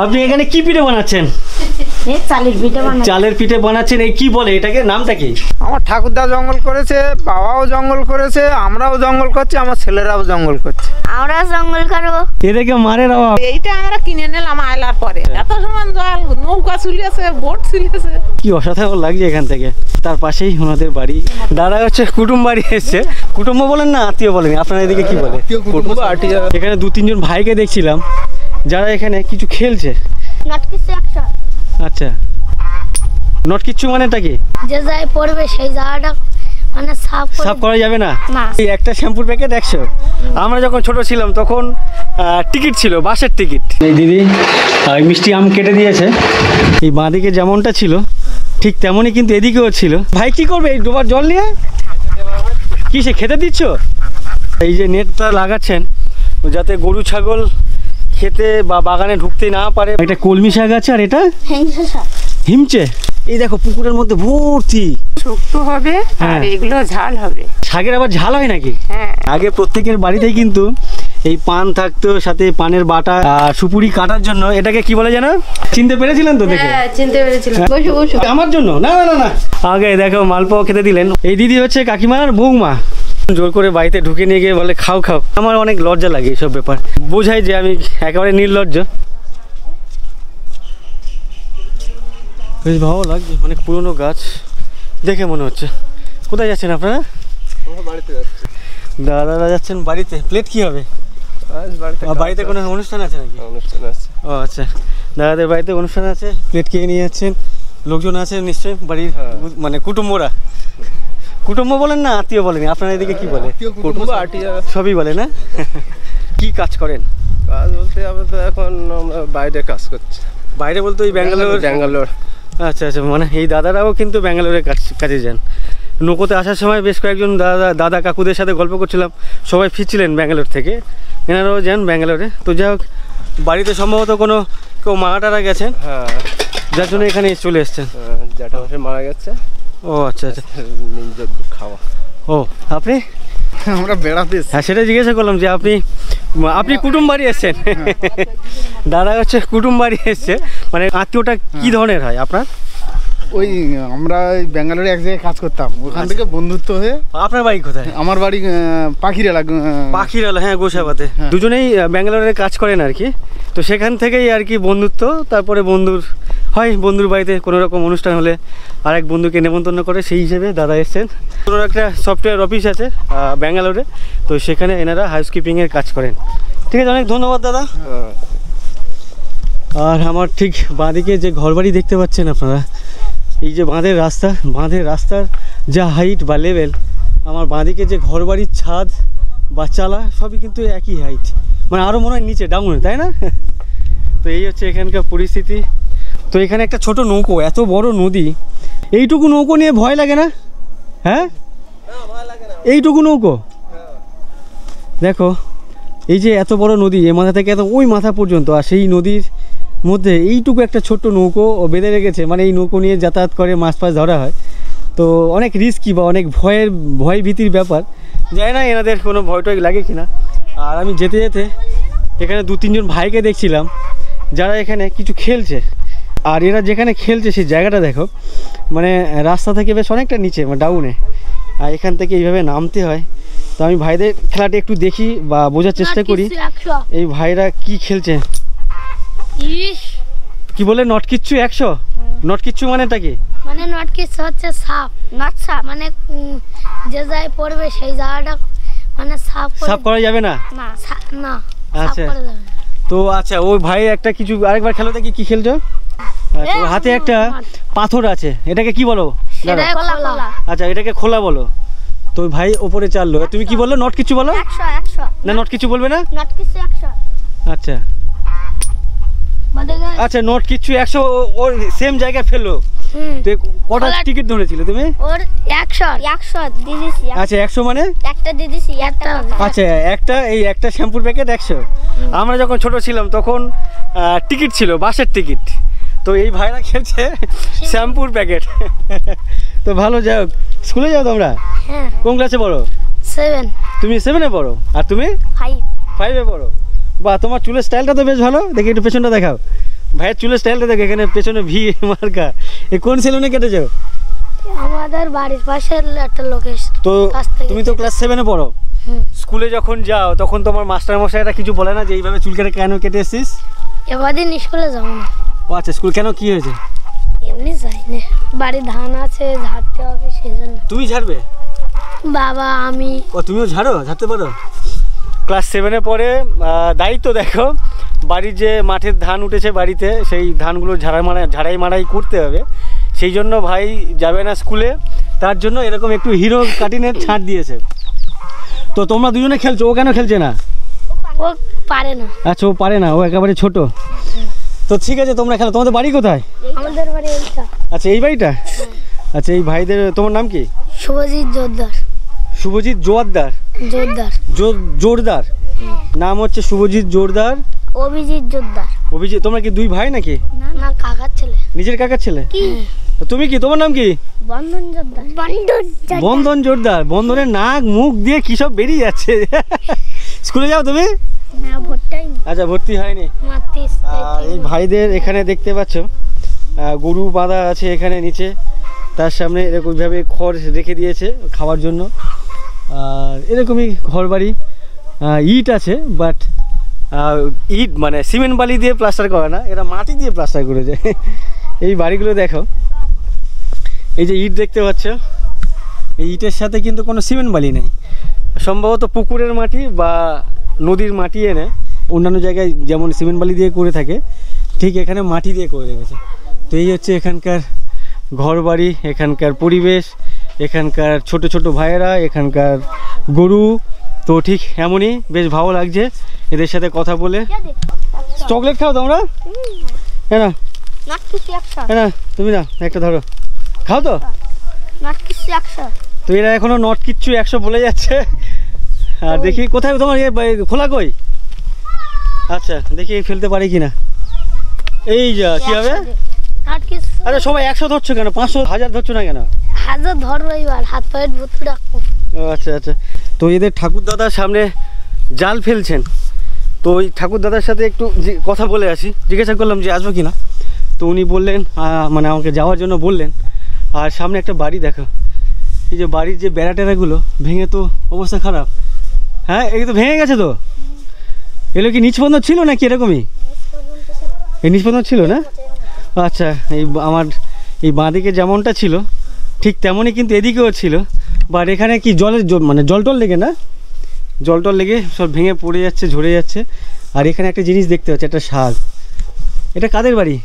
আপনি এখানে কি পিঠে বানাচ্ছেন? চালের পিঠে বানাচ্ছেন। এই কি বলে এটাকে, নামটা কি? আমার ঠাকুরদা জঙ্গল করেছে, বাবাও জঙ্গল করেছে, আমরাও জঙ্গল করছি, আমার ছেলেরাও জঙ্গল করছে। আমরা জঙ্গল করবো। এদিকে মারের অভাব। এইটা আমরা কিনে নিলাম আইলার পরে। এত সময় জল, নৌকা চুলিয়েছে, বোট চুলিয়েছে। কি অসাধারণ লাগছে এখান থেকে। তার পাশেই ওনাদের বাড়ি। দাদা হচ্ছে কুটুম বাড়ি এসছে। কুটুম্ব বলেন না আত্মীয় বলেন? আপনারা এদিকে কি বলে? কুটুম্ব আটিয়া। এখানে 2-3 জন ভাইকে দেখছিলাম যারা এখানে কিছু খেলছে। আচ্ছা, নট কিচ্ছু মানেটা কি? যে যায় পড়বে সেই জায়গাটা মানে সাফ করা যাবে না। এই একটা শ্যাম্পুর প্যাকেট 100। আমরা যখন ছোট ছিলাম তখন টিকিট ছিল, বাসের টিকিট। এই দিদি মিষ্টি আম কেটে দিয়েছে। এই বাঁদিকে যেমনটা ছিল ঠিক তেমনই কিন্তু এদিকেও ছিল। ভাই কি করবে এই ডোবার জল নিয়ে? কি সে খেতে দিচ্ছ? এই যে নেটটা লাগাচ্ছেন যাতে গরু ছাগল খেতে বা বাগানে ঢুকতে না পারে। এটা কলমি শাক আছে আর এটা হিমচে। এই দেখো পুকুরের মধ্যে ভর্তি। শক্ত হবে আর এগুলো ঝাল হবে। শাকের আবার ঝাল হয় নাকি? হ্যাঁ। আগে প্রত্যেকের বাড়িতেই কিন্তু এই পান থাকতো, সাথে পানের বাটা আর সুপুরি কাটার জন্য। এটাকে কি বলে জানো? চিনতে পেরেছিলেন তো? দেখে চিনতে পেরেছিলাম। বসো বসো। আমার জন্য না না না না। আগে দেখো মালপোয়া খেতে দিলেন। এই দিদি হচ্ছে কাকিমার বৌমা। জোর করে বাড়িতে ঢুকে নিয়ে গিয়ে বলে খাও খাও। আমার অনেক লজ্জা লাগে এইসব ব্যাপার। বোঝাই যে আমি একেবারে নির্লজ্জ। বেশ ভালো লাগছে, অনেক পুরনো গাছ দেখে মনে হচ্ছে। কোথায় যাচ্ছেন আপনারা? বাড়িতে যাচ্ছি। দাদারা যাচ্ছেন বাড়িতে। প্লেট কি হবে? বাড়িতে কোনো অনুষ্ঠান আছে নাকি? অনুষ্ঠান আছে। ও আচ্ছা, দাদাদের বাড়িতে অনুষ্ঠান আছে, প্লেট খেয়ে নিয়ে যাচ্ছেন। লোকজন আছে নিশ্চয়ই বাড়ির, মানে কুটুম্বরা। কুটুম্ব বলেন না আত্মীয় বলেন? আপনারা এদিকে কি বলে? কুটুম্ব আটিয়া। সবই বলে না? কি কাজ করেন? কাজ বলতে আমরা তো এখন আমরা বাইরে কাজ করছি। বাইরে বলতে ওই ব্যাঙ্গালোর। আচ্ছা আচ্ছা, মানে এই দাদারাও কিন্তু ব্যাঙ্গালোরে কাজে যান। নৌকোতে আসার সময় বেশ কয়েকজন দাদা কাকুদের সাথে গল্প করছিলাম, সবাই ফিরছিলেন ব্যাঙ্গালোর থেকে। এনারাও যান ব্যাঙ্গালোরে। তো যাই হোক, বাড়িতে সম্ভবত কোনো কেউ মারা টারা গেছেন, হ্যাঁ, যার জন্য এখানে চলে এসছেন। জ্যাঠা মাসে মারা গেছে। ও আচ্ছা আচ্ছা, খাওয়া। ও আপনি? আমরা বেড়াতে। হ্যাঁ, সেটা জিজ্ঞাসা করলাম যে আপনি কুটুম বাড়ি এসছেন। দাদা হচ্ছে কুটুম বাড়ি এসছে, মানে আত্মীয়টা কি ধরনের হয় আপনার? ওই আমরা ব্যাঙ্গালোরে এক জায়গায় কাজ করতাম, ওখান থেকে বন্ধুত্ব হয়ে। আপনার বাড়ি কোথায়? আমার বাড়ি পাখিরালা। হ্যাঁ, গোসাবাতে। দুজনেই ব্যাঙ্গালোরে কাজ করেন আর কি। তো সেখান থেকেই আর কি বন্ধুত্ব। তারপরে বন্ধুর বাড়িতে কোনো রকম অনুষ্ঠান হলে আরেক বন্ধুকে নেমন্তন্ন করে, সেই হিসেবে দাদা এসছেন। কোনো একটা সফটওয়্যার অফিস আছে ব্যাঙ্গালোরে, তো সেখানে এনারা হাউসকিপিংয়ের কাজ করেন। ঠিক আছে, অনেক ধন্যবাদ দাদা। আর আমার ঠিক বাঁদিকে যে ঘরবাড়ি দেখতে পাচ্ছেন আপনারা, এই যে বাঁধের রাস্তার যা হাইট বা লেভেল, আমার বাঁদিকে যে ঘরবাড়ির ছাদ বা চালা সবই কিন্তু একই হাইট, মানে আরও মনে হয় নিচে ডাউনে, তাই না? তো এই হচ্ছে এখানকার পরিস্থিতি। তো এখানে একটা ছোট নৌকো, এত বড় নদী, এইটুকু নৌকো নিয়ে ভয় লাগে না? হ্যাঁ, এইটুকু নৌকো দেখো, এই যে এত বড় নদী, এ মাথা থেকে এত ওই মাথা পর্যন্ত, আর সেই নদীর মধ্যে এইটুকু একটা ছোট্ট নৌকো বেঁধে রেখেছে। মানে এই নৌকো নিয়ে যাতায়াত করে মাছ ধরা হয়। তো অনেক রিস্কি বা অনেক ভয় ভীতির ব্যাপার। জানি না এনাদের কোনো ভয়টয় লাগে কিনা। আর আমি যেতে এখানে 2-3 জন ভাইকে দেখছিলাম যারা এখানে কিছু খেলছে। আর এরা যেখানে খেলছে সেই জায়গাটা দেখো, মানে রাস্তা থেকে বেশ অনেকটা নিচে, মানে ডাউনে। আর এখান থেকে এইভাবে নামতে হয়। তো আমি ভাইদের খেলাটা একটু দেখি বা বোঝার চেষ্টা করি এই ভাইরা কি খেলছে। কি বলে নট কিচ্ছু 100? নট কিচ্ছু মানেটা কি? মানে নট কিচ্ছু হচ্ছে সাফ, নট সাফ মানে যে যায় পড়বে সেই জায়গাটা মানে সাফ করা যাবে না। না। আচ্ছা, তো আচ্ছা, ওই ভাই একটা কিছু আরেকবার খেলো দেখি কি খেলছো। হাতে একটা পাথর আছে, এটাকে কি বলো? আচ্ছা, এটাকে খোলা বলো। তো ভাই ওপরে চাললো, তুমি কি বললো? নট কিছু বলো। 100 না, নট কিছু বলবে না। নট কিছু 100। আচ্ছা আচ্ছা, নট কিছু 100 ওর সেম জায়গায় ফেললো। তো কটা টিকিট ধরেছিল তুমি? ওর 100 দিদিছি। আচ্ছা, 100 মানে একটা দিদিছি, একটা। আচ্ছা, একটা শ্যাম্পুর প্যাকেট 100। আমরা যখন ছোট ছিলাম তখন টিকিট ছিল, বাসের টিকিট। তো এই ভাইরা খেলছে শ্যাম্পুর প্যাকেট। তো ভালো, যাই হোক। স্কুলে যাও তোমরা? হ্যাঁ। কোন ক্লাসে পড়ো? 7। তুমি 7-এ পড়ো? আর তুমি? 5। 5-এ পড়ো। বাহ, তোমার চুলের স্টাইলটা তো বেশ ভালো। দেখি একটু পেছনটা দেখাও। ভাইয়ের চুলের স্টাইলটা দেখো, এখানে পেছনে ভি মার্কা। এ কোন সেলুনে কেটেছো? আমাদের বাড়ির পাশের একটা লোকের তো কাছ থেকে। তুমি তো ক্লাস 7-এ পড়ো, হুম। স্কুলে যখন যাও তখন তোমার মাস্টার মশাইরা কিছু বলে না যে এইভাবে চুল কেটে কেন কেটে এসছিস? এবারদিন স্কুলে যাবো না, ও আচ্ছা, স্কুল কেন, কি হয়েছে? এমনি যাই না, বাড়ি ধান আছে ঝাড়তে হবে সেই জন্য। তুমি ঝাড়বে? বাবা আমি। ও তুমিও ঝাড়তে পারো? ক্লাস 7-এ পড়ে দায়িত্ব দেখো, বাড়ির যে মাঠের ধান উঠেছে বাড়িতে, সেই ধানগুলো ঝাড়াই মারাই করতে হবে। সেই জন্য ভাই যাবে না স্কুলে, তার জন্য এরকম একটু হিরো কাটিনের ছাড় দিয়েছে। তো তোমরা দুজনে খেলছো, ও কেন খেলছে না? ও পারে না। আচ্ছা, ও পারে না, ও একেবারে ছোট। তো ঠিক আছে, তোমরা খেলো। তোমাদের বাড়ি কোথায়? আমাদের বাড়ি এইটা। আচ্ছা, এই বাড়িটা? আচ্ছা, এই ভাইদের, তোমার নাম কি? শুভজিৎ জোরদার। শুভজিৎ জোয়ারদার? জোরদার। জোরদার নাম হচ্ছে শুভজিৎ জোরদার। অভিজিৎ জোরদার। অভিজিৎ। তোমরা কি দুই ভাই নাকি? না, কাকার ছেলে। নিজের কাকার ছেলে? তো তুমি কি, তোমার নাম কি? বন্ধন জোরদার। বন্ধন জোরদার। বন্ধনের নাক মুখ দিয়ে কি সব বেরিয়ে যাচ্ছে। স্কুলে যাও তুমি? না, ভর্তাই না। আচ্ছা, ভর্তি হয়নি। মাতিস। আর এই ভাইদের এখানে দেখতে পাচ্ছ গরু বাঁধা আছে এখানে নিচে, তার সামনে এরকমভাবে খড় রেখে দিয়েছে খাওয়ার জন্য। আর এরকমই ঘর বাড়ি, ইট আছে, বাট ইট মানে সিমেন্ট বালি দিয়ে প্লাস্টার করা না, এরা মাটি দিয়ে প্লাস্টার করেছে। এই বাড়িগুলো দেখো, এই যে ইট দেখতে পাচ্ছ, এই ইটের সাথে কিন্তু কোনো সিমেন্ট বালি নেই, সম্ভবত পুকুরের মাটি বা নদীর মাটি এনে অন্যান্য জায়গায় যেমন সিমেন্ট বালি দিয়ে করে থাকে, ঠিক এখানে মাটি দিয়ে করে রেখেছে। তো এই হচ্ছে এখানকার ঘর বাড়ি, এখানকার পরিবেশ, এখানকার ছোট ছোট ভাইয়েরা, এখানকার গরু। তো ঠিক এমনই বেশ ভালো লাগছে এদের সাথে কথা বলে। চকলেট খাও তোমরা? হ্যাঁ না, হ্যাঁ না, তুমি না একটা ধরো, খাও তো। তো এরা এখনো নট কিচ্ছু 100 বলে যাচ্ছে। আর দেখি কোথায় তোমার খোলা কই? আচ্ছা, দেখি ফেলতে পারি কিনা। এই যা, কি হবে? আচ্ছা, সবাই 100 ধরছো কেন? 500 1000 ধরছো না কেন? হাজার ধরবো এবার, হাত পায়ের ভুতু রাখবো। আচ্ছা আচ্ছা। তো এদের ঠাকুর দাদার সামনে জাল ফেলছেন, তো ওই ঠাকুর দাদার সাথে একটু কথা বলে আসি। জিজ্ঞাসা করলাম যে আসবো কিনা, তো উনি বললেন মানে আমাকে যাওয়ার জন্য বললেন। আর সামনে একটা বাড়ি দেখো, এই যে বাড়ির যে বেড়া টেরাগুলো ভেঙে তো অবস্থা খারাপ। হ্যাঁ, এই তো ভেঙে গেছে। তো এগুলো কি নিচপন্দর ছিল নাকি এরকমই? এই নিচপন্দর ছিল না? আচ্ছা, এই আমার এই বাঁদিকে যেমনটা ছিল ঠিক তেমনই কিন্তু এদিকেও ছিল, বাট এখানে কি জলের মানে জল টল লেগে না, জল টল লেগে সব ভেঙে পড়ে যাচ্ছে, ঝরে যাচ্ছে। আর এখানে একটা জিনিস দেখতে পাচ্ছি, একটা শাক। এটা কাদের বাড়ি?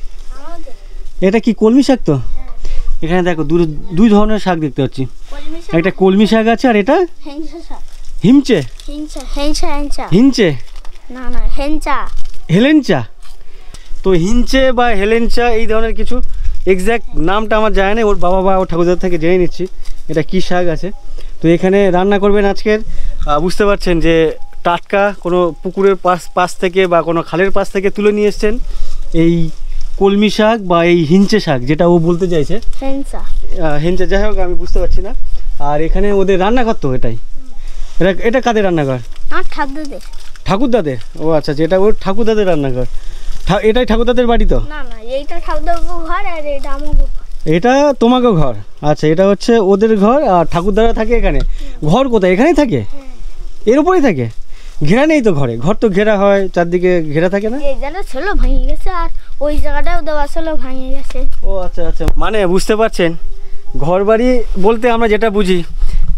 এটা কি কলমি শাক? তো এখানে দেখো দুই ধরনের শাক দেখতে পাচ্ছি, একটা কলমি শাক আছে আর এটা হিমচে, হিঞ্চে, হেলেঞ্চা। তো হিঞ্চে বা হেলেঞ্চা এই ধরনের কিছু, এক্স্যাক্ট নামটা আমার জানা নেই, ওর বাবা বা ওর ঠাকুরদার থেকে জেনে নিচ্ছি এটা কী শাক আছে। তো এখানে রান্না করবেন আজকের, বুঝতে পারছেন যে টাটকা কোনো পুকুরের পাশ থেকে বা কোনো খালের পাশ থেকে তুলে নিয়ে এসছেন এই কলমি শাক বা এই হিঞ্চে শাক, যেটা ও বলতে চাইছে হেঞ্চা, যাই হোক আমি বুঝতে পারছি না। আর এখানে ওদের রান্নাঘর, তো এটা কাদের রান্নাঘর? ঠাকুরদাদের। ও আচ্ছা, যেটা ওর ঠাকুরদাদের রান্নাঘর, এটাই ঠাকুরদাদের বাড়ি? তো এইটা ঠাকুরদার ঘর আর এটা আমার ঘর। এটা তোমাকে ঘর? আচ্ছা, এটা হচ্ছে ওদের ঘর। আর ঠাকুরদারা থাকে এখানে। ঘর কোথায়? এখানেই থাকে? এর উপরেই থাকে? ঘেরা নেই তো ঘরে? ঘর তো ঘেরা হয়, চারদিকে ঘেরা থাকে না? এই জায়গাটা ছিল ভেঙে গেছে, আর ওই জায়গাটাও দেওয়া ছিল ভেঙে গেছে। ও আচ্ছা আচ্ছা, মানে বুঝতে পারছেন, ঘর বাড়ি বলতে আমরা যেটা বুঝি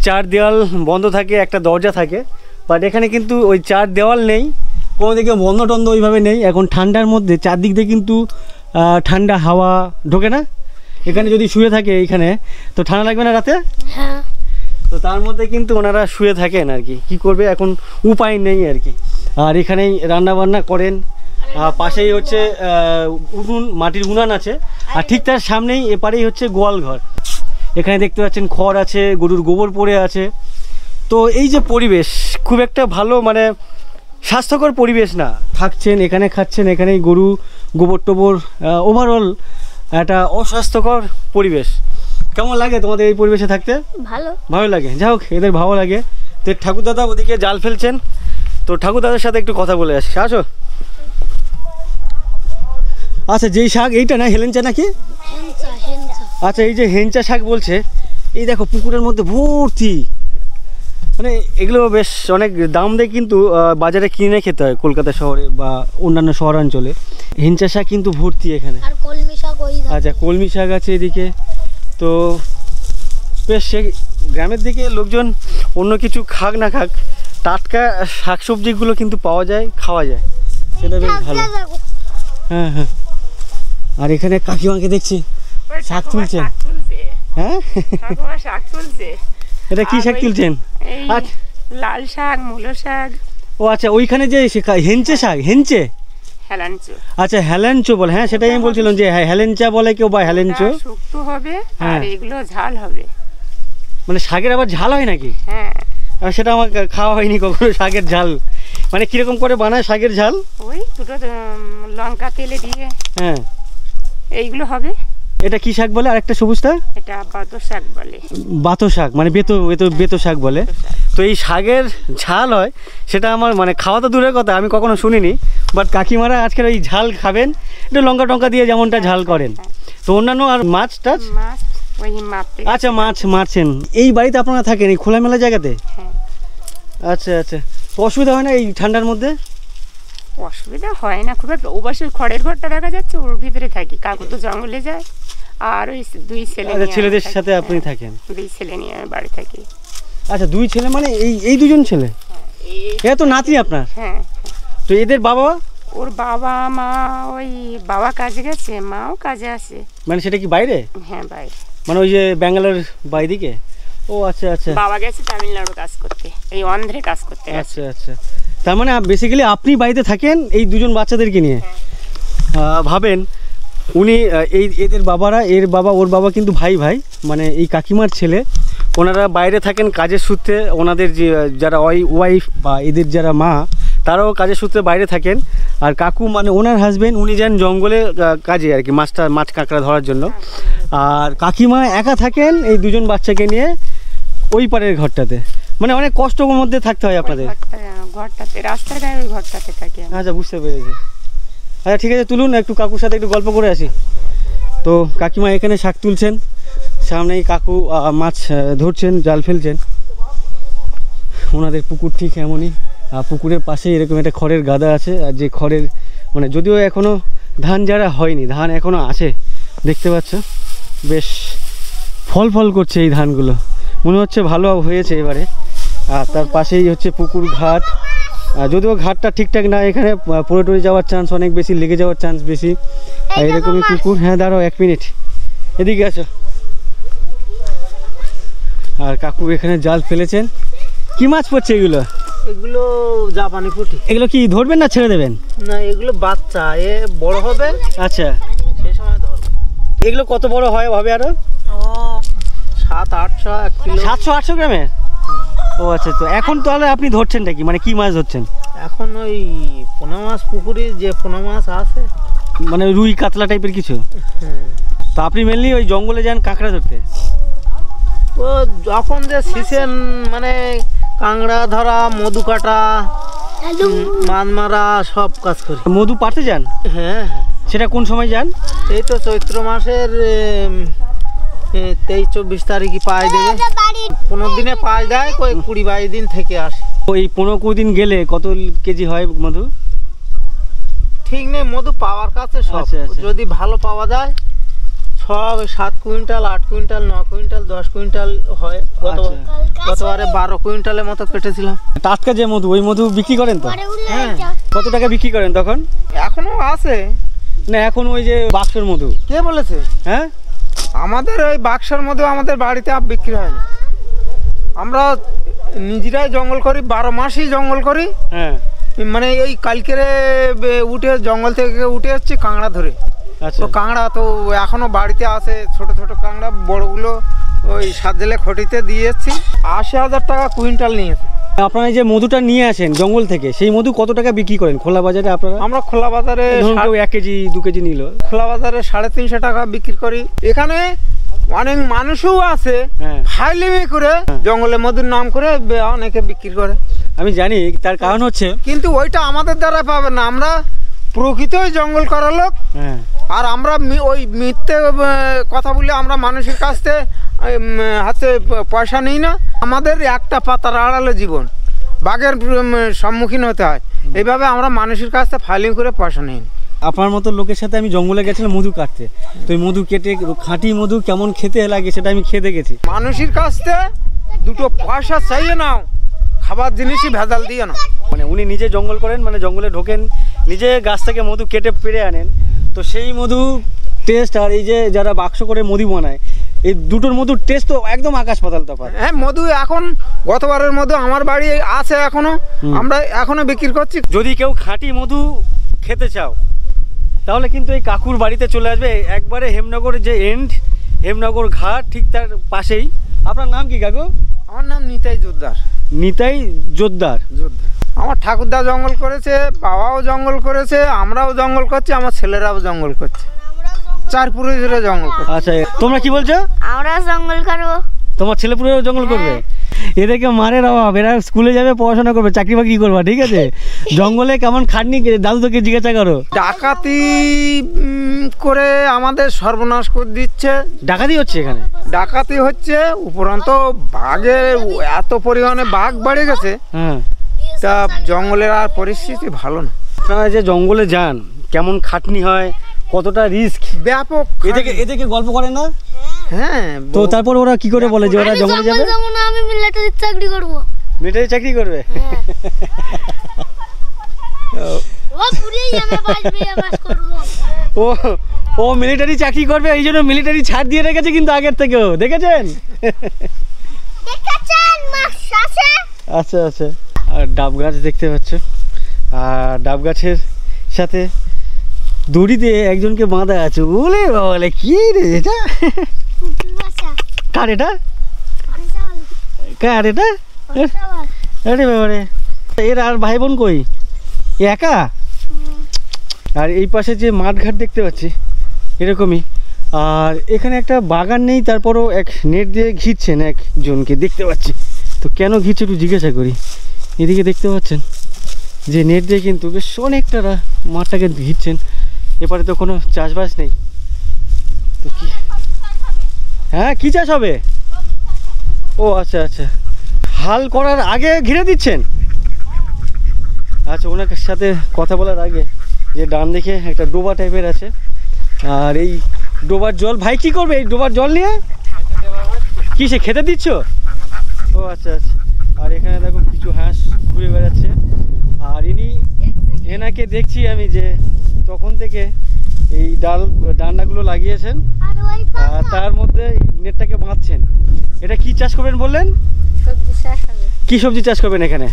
4 দেওয়াল বন্ধ থাকে, একটা দরজা থাকে, বাট এখানে কিন্তু ওই 4 দেওয়াল নেই, কোনো দিকে বন্ধ টন্ধ ওইভাবে নেই। এখন ঠান্ডার মধ্যে চারদিক দিয়ে কিন্তু ঠান্ডা হাওয়া ঢোকে না, এখানে যদি শুয়ে থাকে এইখানে, তো ঠান্ডা লাগবে না রাতে? হ্যাঁ। তো তার মধ্যে কিন্তু ওনারা শুয়ে থাকেন আর কি, কী করবে এখন, উপায় নেই আর কি। আর এখানেই রান্না বান্না করেন, পাশেই হচ্ছে উনুন, মাটির উনান আছে, আর ঠিক তার সামনেই এপারেই হচ্ছে গোয়াল ঘর। এখানে দেখতে পাচ্ছেন খড় আছে, গরুর গোবর পড়ে আছে। তো এই যে পরিবেশ, খুব একটা ভালো মানে স্বাস্থ্যকর পরিবেশ না। থাকছেন এখানে, খাচ্ছেন এখানেই, গরু গোবর টোবর, ওভারঅল একটা অস্বাস্থ্যকর পরিবেশ। কেমন লাগে তোমাদের এই পরিবেশে থাকতে? ভালো লাগে। যাই হোক, এদের ভালো লাগে। তো ঠাকুরদাদা ওদিকে জাল ফেলছেন, তো ঠাকুরদাদার সাথে একটু কথা বলে আসি। আসো। আচ্ছা যেই শাক এইটা না হেলেঞ্চা নাকি? হেঞ্চা হেঞ্চা। আচ্ছা এই যে হেঞ্চা শাক বলছে, এই দেখো পুকুরের মধ্যে ভর্তি, মানে এগুলো বেশ অনেক দাম দিয়ে কিন্তু বাজারে কিনে খেতে হয় কলকাতা শহরে বা অন্যান্য শহরাঞ্চলে। হেঞ্চা শাক কিন্তু ভর্তি এখানে। আর কলমি শাক ওই ধারে। আচ্ছা কলমি শাক আছে এদিকে। তো বেশ গ্রামের দিকে লোকজন অন্য কিছু খাক না খাক, টাটকা শাকসবজিগুলো কিন্তু পাওয়া যায়, খাওয়া যায়, সেটা বেশ ভালো। হ্যাঁ হ্যাঁ। আর এখানে কাকিমাকে দেখছি শাক তুলছেন। হ্যাঁ শাক তুলছে। এটা কি শাক তুলছেন? আচ্ছা লাল শাক, মূলো শাক। ও আচ্ছা ওইখানে যে হেঞ্চে শাক, হেঞ্চে, হেলাঞ্চো। আচ্ছা হেলেঞ্চো বলে, হ্যাঁ সেটাই আমি বলছিলাম যে হেলেঞ্চা বলে কেউ বা হেলেঞ্চো। শুক্তো হবে হ্যাঁ। আর এগুলো ঝাল হবে। মানে শাকের আবার ঝাল হয় নাকি? হ্যাঁ আর সেটা আমার খাওয়া হয়নি কখনো শাকের ঝাল। মানে কিরকম করে বানায় শাকের ঝাল? ওই দুটো লঙ্কা তেলে দিয়ে হ্যাঁ। এইগুলো হবে। এটা কি শাক বলে আরেকটা সবুজটা? এটা বাতো শাক বলে। বাতো শাক মানে বেতো শাক বলে। তো এই শাকের ঝাল হয় সেটা আমার মানে খাওয়া তো দূরের কথা, আমি কখনো শুনিনি। বাট কাকিমারা আজকের এই ঝাল খাবেন, একটু লঙ্কা টঙ্কা দিয়ে যেমনটা ঝাল করেন। তো অন্যান্য আর মাছ টাছ? মাছ ওই মাপতে। আচ্ছা মাছ মারছেন। এই বাড়িতে আপনারা থাকেন এই খোলামেলা জায়গাতে? হ্যাঁ। আচ্ছা আচ্ছা। তো অসুবিধা হয় না এই ঠান্ডার মধ্যে? অসুবিধা হয় না খুব একটা। ও পাশে খড়ের ঘরটা দেখা যাচ্ছে, ওর ভিতরে থাকি। কাকু তো জঙ্গলে যায়, আর ওই দুই ছেলে আচ্ছা নিয়ে ছেলেদের আমি থাকি। সাথে আপনি থাকেন? দুই ছেলে নিয়ে আমি বাড়ি থাকি। আচ্ছা দুই ছেলে মানে এই দুজন ছেলে? এরা তো নাতি আপনার? হ্যাঁ। তো এদের বাবা? ওর বাবা মা ওই বাবা কাজে গেছে, মাও কাজে আছে। মানে সেটা কি বাইরে? হ্যাঁ বাইরে, মানে ওই যে ব্যাঙ্গালোর বাইদিকে? ও আচ্ছা আচ্ছা। বাবা গেছে তামিলনাড়ু কাজ করতে, এই অন্ধ্রে কাজ করতে গেছে। আচ্ছা আচ্ছা। তার মানে বেসিক্যালি আপনি বাড়িতে থাকেন এই দুজন বাচ্চাদেরকে নিয়ে? ভাবেন উনি এদের বাবারা, এর বাবা ওর বাবা কিন্তু ভাই ভাই, মানে এই কাকিমার ছেলে, ওনারা বাইরে থাকেন কাজের সূত্রে। ওনাদের যে যারা ওয়াইফ বা এদের যারা মা, তারাও কাজের সূত্রে বাইরে থাকেন। আর কাকু মানে ওনার হাজবেন্ড, উনি যান জঙ্গলে কাজে আর কি, মাছ কাঁকড়া ধরার জন্য। আর কাকিমা একা থাকেন এই দুজন বাচ্চাকে নিয়ে ওই পারের ঘরটাতে। মানে অনেক কষ্টের মধ্যে থাকতে হয় আপনাদের। ঘরটাতে, রাস্তার গায়ে ওই ঘরটাতে থাকি। আচ্ছা বুঝতে পেরেছি। আচ্ছা ঠিক আছে, তুলুন একটু কাকুর সাথে একটু গল্প করে আসি। তো কাকিমা এখানে শাক তুলছেন, সামনেই কাকু মাছ ধরছেন, জাল ফেলছেন। ওনাদের পুকুর ঠিক এমনই, পুকুরের পাশে এরকম একটা খড়ের গাদা আছে। আর যে খড়ের মানে যদিও এখনও ধান যারা হয়নি, ধান এখনও আছে দেখতে পাচ্ছ, বেশ ফল করছে এই ধানগুলো, মনে হচ্ছে ভালো হয়েছে এবারে। আর তার পাশেই হচ্ছে পুকুর ঘাট, যদিও ঘাটটা ঠিকঠাক না, এখানে পড়ে টরে যাওয়ার চান্স অনেক বেশি, লেগে যাওয়ার চান্স বেশি। আর এরকমই পুকুর। হ্যাঁ দাঁড়াও 1 মিনিট, এদিকে আসো। আর কাকু এখানে জাল ফেলেছেন। কি মাছ পড়ছে এগুলো? এগুলো জাপানি পুঁটি। এগুলো কি ধরবেন না ছেড়ে দেবেন? না এগুলো বাচ্চা, এ বড় হবে আচ্ছা, সেই সময় ধরবো। এগুলো কত বড় হয় হবে আরো? ও 700-800 1 কিলো। 700-800 গ্রামের? ও আচ্ছা। তো এখন তাহলে আপনি ধরছেনটা কি, মানে কি মাছ ধরছেন এখন? ওই পোনা মাছ, পুকুরে যে পোনা মাছ আছে, মানে রুই কাতলা টাইপের কিছু? হ্যাঁ। তো আপনি মেনলি ওই জঙ্গলে যান কাঁকড়া ধরতে? ও যখন যে সিজন, মানে কাঁকড়া ধরা, মধু কাটা, মাছ মারা, সব কাজ করি। মধু পাড়তে যান? হ্যাঁ। সেটা কোন সময় যান? এই তো চৈত্র মাসের 23-24 তারিখে পাই দেবে। 15 দিনে পাই দেয়, কই 20-22 দিন থেকে আসে। ওই 15-20 দিন গেলে কত কেজি হয় মধু? ঠিক নেই, মধু পাওয়ার কাছে সব। আচ্ছা, আচ্ছা। যদি ভালো পাওয়া যায় 7 কুইন্টাল, 8 কুইন্টাল, 9 কুইন্টাল, 10 কুইন্টাল হয়। গতবারে 12 কুইন্টালের মতো কেটেছিলাম। টাটকা যে মধু, ওই মধু বিক্রি করেন তো? হ্যাঁ। কত টাকা বিক্রি করেন তখন? এখনো আছে না এখন ওই যে বাক্সর মধু? কে বলেছে? হ্যাঁ, আমাদের ওই বাক্সের মধ্যে আমাদের বাড়িতে আর বিক্রি হয় না। আমরা নিজেরাই জঙ্গল করি, 12 মাসই জঙ্গল করি। হ্যাঁ। মানে এই কালকেরে উঠে জঙ্গল থেকে উঠে যাচ্ছি কাঁকড়া ধরে। আচ্ছা। তো কাঁকড়া তো এখনো বাড়িতে আছে, ছোট ছোট কাঁকড়া, বড়গুলো ওই সাতজেলে খটিতে দিয়ে যাচ্ছি। 80,000 টাকা কুইন্টাল নিয়েছে। আপনারা যে মধুটা নিয়ে আসেন জঙ্গল থেকে, সেই মধু কত টাকা বিক্রি করেন খোলা বাজারে আপনারা? আমরা খোলা বাজারে ধরুন কেউ 1 কেজি 2 কেজি নিল, খোলা বাজারে 350 টাকা বিক্রি করি। এখানে অনেক মানুষও আছে ফাইলিমি করে জঙ্গলে মধুর নাম করে অনেকে বিক্রি করে। আমি জানি, তার কারণ হচ্ছে কিন্তু ওইটা আমাদের দ্বারা পাবে না। আমরা প্রকৃতই জঙ্গল করার লোক। হ্যাঁ আর আমরা ওই মিথ্যে কথা বলে আমরা মানুষের কাছ থেকে হাতে পয়সা নিই না। আমাদের একটা পাতার আড়ালে জীবন, বাঘের সম্মুখীন হতে হয়, এইভাবে আমরা মানুষের কাছ থেকে ফাইলিং করে পয়সা নিই। আপনার মতো লোকের সাথে আমি জঙ্গলে গেছিলাম মধু কাটতে, তো ওই মধু কেটে খাঁটি মধু কেমন খেতে লাগে সেটা আমি খেয়ে দেখেছি। মানুষের কাছ থেকে দুটো পয়সা চাইয়ে নাও, খাবার জিনিসই ভেজাল দিয়ে না। মানে উনি নিজে জঙ্গল করেন, মানে জঙ্গলে ঢোকেন, নিজে গাছ থেকে মধু কেটে পেড়ে আনেন, তো সেই মধু টেস্ট আর এই যে যারা বাক্স করে মধু বানায়, এই দুটোর মধুর টেস্ট তো একদম আকাশ পাতাল তফাৎ। হ্যাঁ, মধু এখন গতবারের মধু আমার বাড়ি আছে এখনো, আমরা এখনো বিক্রি করছি। যদি কেউ খাঁটি মধু খেতে চাও তাহলে কিন্তু এই কাকুর বাড়িতে চলে আসবে, একবারে হেমনগরের যে এন্ড, হেমনগর ঘাট ঠিক তার পাশেই। আপনার নাম কি কাকু? আমার নাম নিতাই জোরদার। নিতাই জোরদার। আমার ঠাকুরদা জঙ্গল করেছে, বাবাও জঙ্গল করেছে, আমরাও জঙ্গল করছি, আমার ছেলেরাও জঙ্গল করছে, 4 পুরুষেরা জঙ্গল করছে। আচ্ছা, তোমরা কি বলছো? আমরা জঙ্গল করবো। তোমার ছেলেপুলেও জঙ্গল করবে? এদেরকে মারের অভাব, এরা স্কুলে যাবে, পড়াশোনা করবে, চাকরি বাকরি করবা, ঠিক আছে? জঙ্গলে কেমন খাটনি দাদু তোকে জিজ্ঞাসা করো। ডাকাতি করে আমাদের সর্বনাশ করে দিচ্ছে। ডাকাতি হচ্ছে এখানে? ডাকাতি হচ্ছে, উপরন্ত বাঘের এত পরিমাণে বাঘ বেড়ে গেছে, হ্যাঁ। তা জঙ্গলের আর পরিস্থিতি ভালো না। আপনারা যে জঙ্গলে যান, কেমন খাটনি হয়, কতটা রিস্ক, ব্যাপক। এদেরকে গল্প করে না? হ্যাঁ, তো তারপর ওরা কি করে বলে যে ওরা জঙ্গলে যাবে? আমি মিলিটারির চাকরি করবো। মিলিটারি চাকরি করবে? ও ও মিলিটারি চাকরি করবে, এই জন্য মিলিটারি ছাড় দিয়ে রেখেছে কিন্তু আগের থেকেও, দেখেছেন? আচ্ছা আচ্ছা। আর ডাব গাছ দেখতে পাচ্ছ, আর ডাব গাছের সাথে দড়ি দিয়ে একজনকে বাঁধা আছে। বলে বলে কি রে এটা? কার এটা? কার এটা? আরে বাবারে, এর আর ভাই বোন কই? একা? আর এই পাশে যে মাঠঘাট দেখতে পাচ্ছি এরকমই, আর এখানে একটা বাগান নেই, তারপরও এক নেট দিয়ে ঘিরছেন একজনকে দেখতে পাচ্ছি। তো কেন ঘিরছে একটু জিজ্ঞাসা করি। এদিকে দেখতে পাচ্ছেন যে নেট দিয়ে কিন্তু বেশ অনেকটা মাঠটাকে ঘিরছেন, এপারে তো কোনো চাষবাস নেই। তো কি, হ্যাঁ কি চাষ হবে? ও আচ্ছা আচ্ছা, হাল করার আগে ঘিরে দিচ্ছেন? আচ্ছা, ওনার সাথে কথা বলার আগে, যে ডান দিকে একটা ডোবা টাইপের আছে, আর এই ডোবার জল, ভাই কি করবে এই ডোবার জল নিয়ে? কি সে খেতে দিচ্ছ? ও আচ্ছা আচ্ছা। আর এখানে দেখো কিছু হাঁস ঘুরে বেড়াচ্ছে, আর এনাকে দেখছি আমি যে তখন থেকে এই ডান্ডাগুলো লাগিয়েছেন, আর তার মধ্যে নেটটাকে বাঁধছেন। এটা কি চাষ করবেন বললেন? সবজি চাষ হবে। কি সবজি চাষ করবেন এখানে?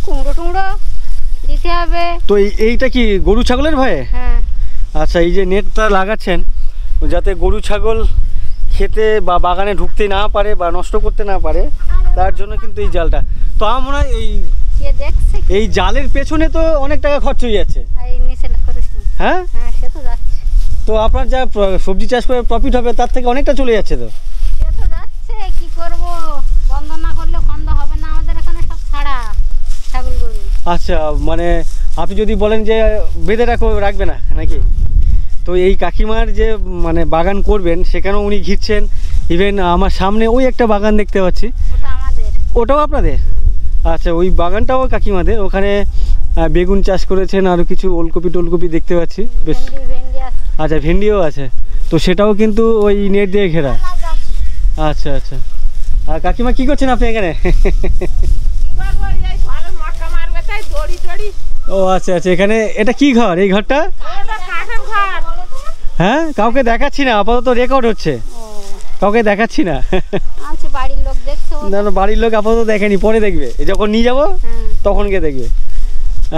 কুমড়ো টুমড়ো দিতে হবে। তো এইটা কি গরু ছাগলের ভয়ে? হ্যাঁ। আচ্ছা, এই যে নেটটা লাগাচ্ছেন যাতে গরু ছাগল খেতে বা বাগানে ঢুকতে না পারে বা নষ্ট করতে না পারে, তার জন্য কিন্তু এই জালটা। তো আমার মনে হয় এই জালের পেছনে তো অনেক টাকা খরচ হয়ে যাচ্ছে। হ্যাঁ হ্যাঁ, সে তো যাচ্ছে। তো আপনার যা সবজি চাষ করে প্রফিট হবে তার থেকে অনেকটা চলে যাচ্ছে। তো সে তো যাচ্ছে, কি করব, বন্ধ না করলে বন্ধ হবে না, আমাদের এখানে সব ছাড়া ছাগল গরু। আচ্ছা, মানে আপনি যদি বলেন যে বেঁধে রাখবে না নাকি? তো এই কাকিমার যে মানে বাগান করবেন সেখানেও উনি ঘিরছেন। ইভেন আমার সামনে ওই একটা বাগান দেখতে পাচ্ছি, ওটা আমাদের। ওটাও আপনাদের? আচ্ছা, ওই বাগানটাও কাকিমাদের। ওখানে বেগুন চাষ করেছেন, আরও কিছু ওলকপি টোলকপি দেখতে পাচ্ছি বেশ। আচ্ছা, ভেন্ডিও আছে, তো সেটাও কিন্তু ওই নেট দিয়ে ঘেরা। আচ্ছা আচ্ছা। আর কাকিমা কি করছেন আপনি এখানে? ও আচ্ছা আচ্ছা। এখানে এটা কি ঘর? এই ঘরটা? হ্যাঁ, কাউকে দেখাচ্ছি না, আপাতত রেকর্ড হচ্ছে, কাউকে দেখাচ্ছি না। বাড়ির লোক দেখছে না না, বাড়ির লোক আপাতত দেখেনি, পরে দেখবে, যখন নিয়ে যাবো তখন গিয়ে দেখবে।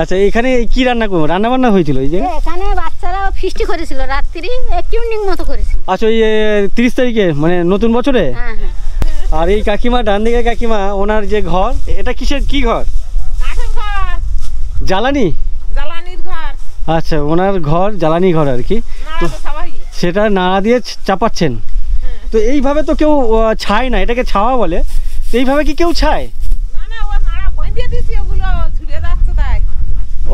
আচ্ছা, এখানে কি রান্না বান্না হয়েছিল? এই যে এখানে বাচ্চারা ফিস্টি করেছিল রাত্রি, পিকনিক মতো করেছিল। আচ্ছা, ওই 30 তারিখে মানে নতুন বছরে? হ্যাঁ হ্যাঁ। আর এই কাকিমা, ডান দিকে কাকিমা, ওনার যে ঘর, এটা কিসের কি ঘর? জ্বালানি? জ্বালানির ঘর। আচ্ছা, ওনার ঘর জ্বালানি ঘর আর কি, তো সেটা নাড়া দিয়ে চাপাচ্ছেন। তো এইভাবে তো কেউ ছায় না, এটাকে ছাওয়া বলে। তো এইভাবে কি কেউ ছায়? না না, ও নাড়া বন্ধ দিয়ে দিয়েছি, ওগুলো ছুড়ে যাচ্ছে তাই।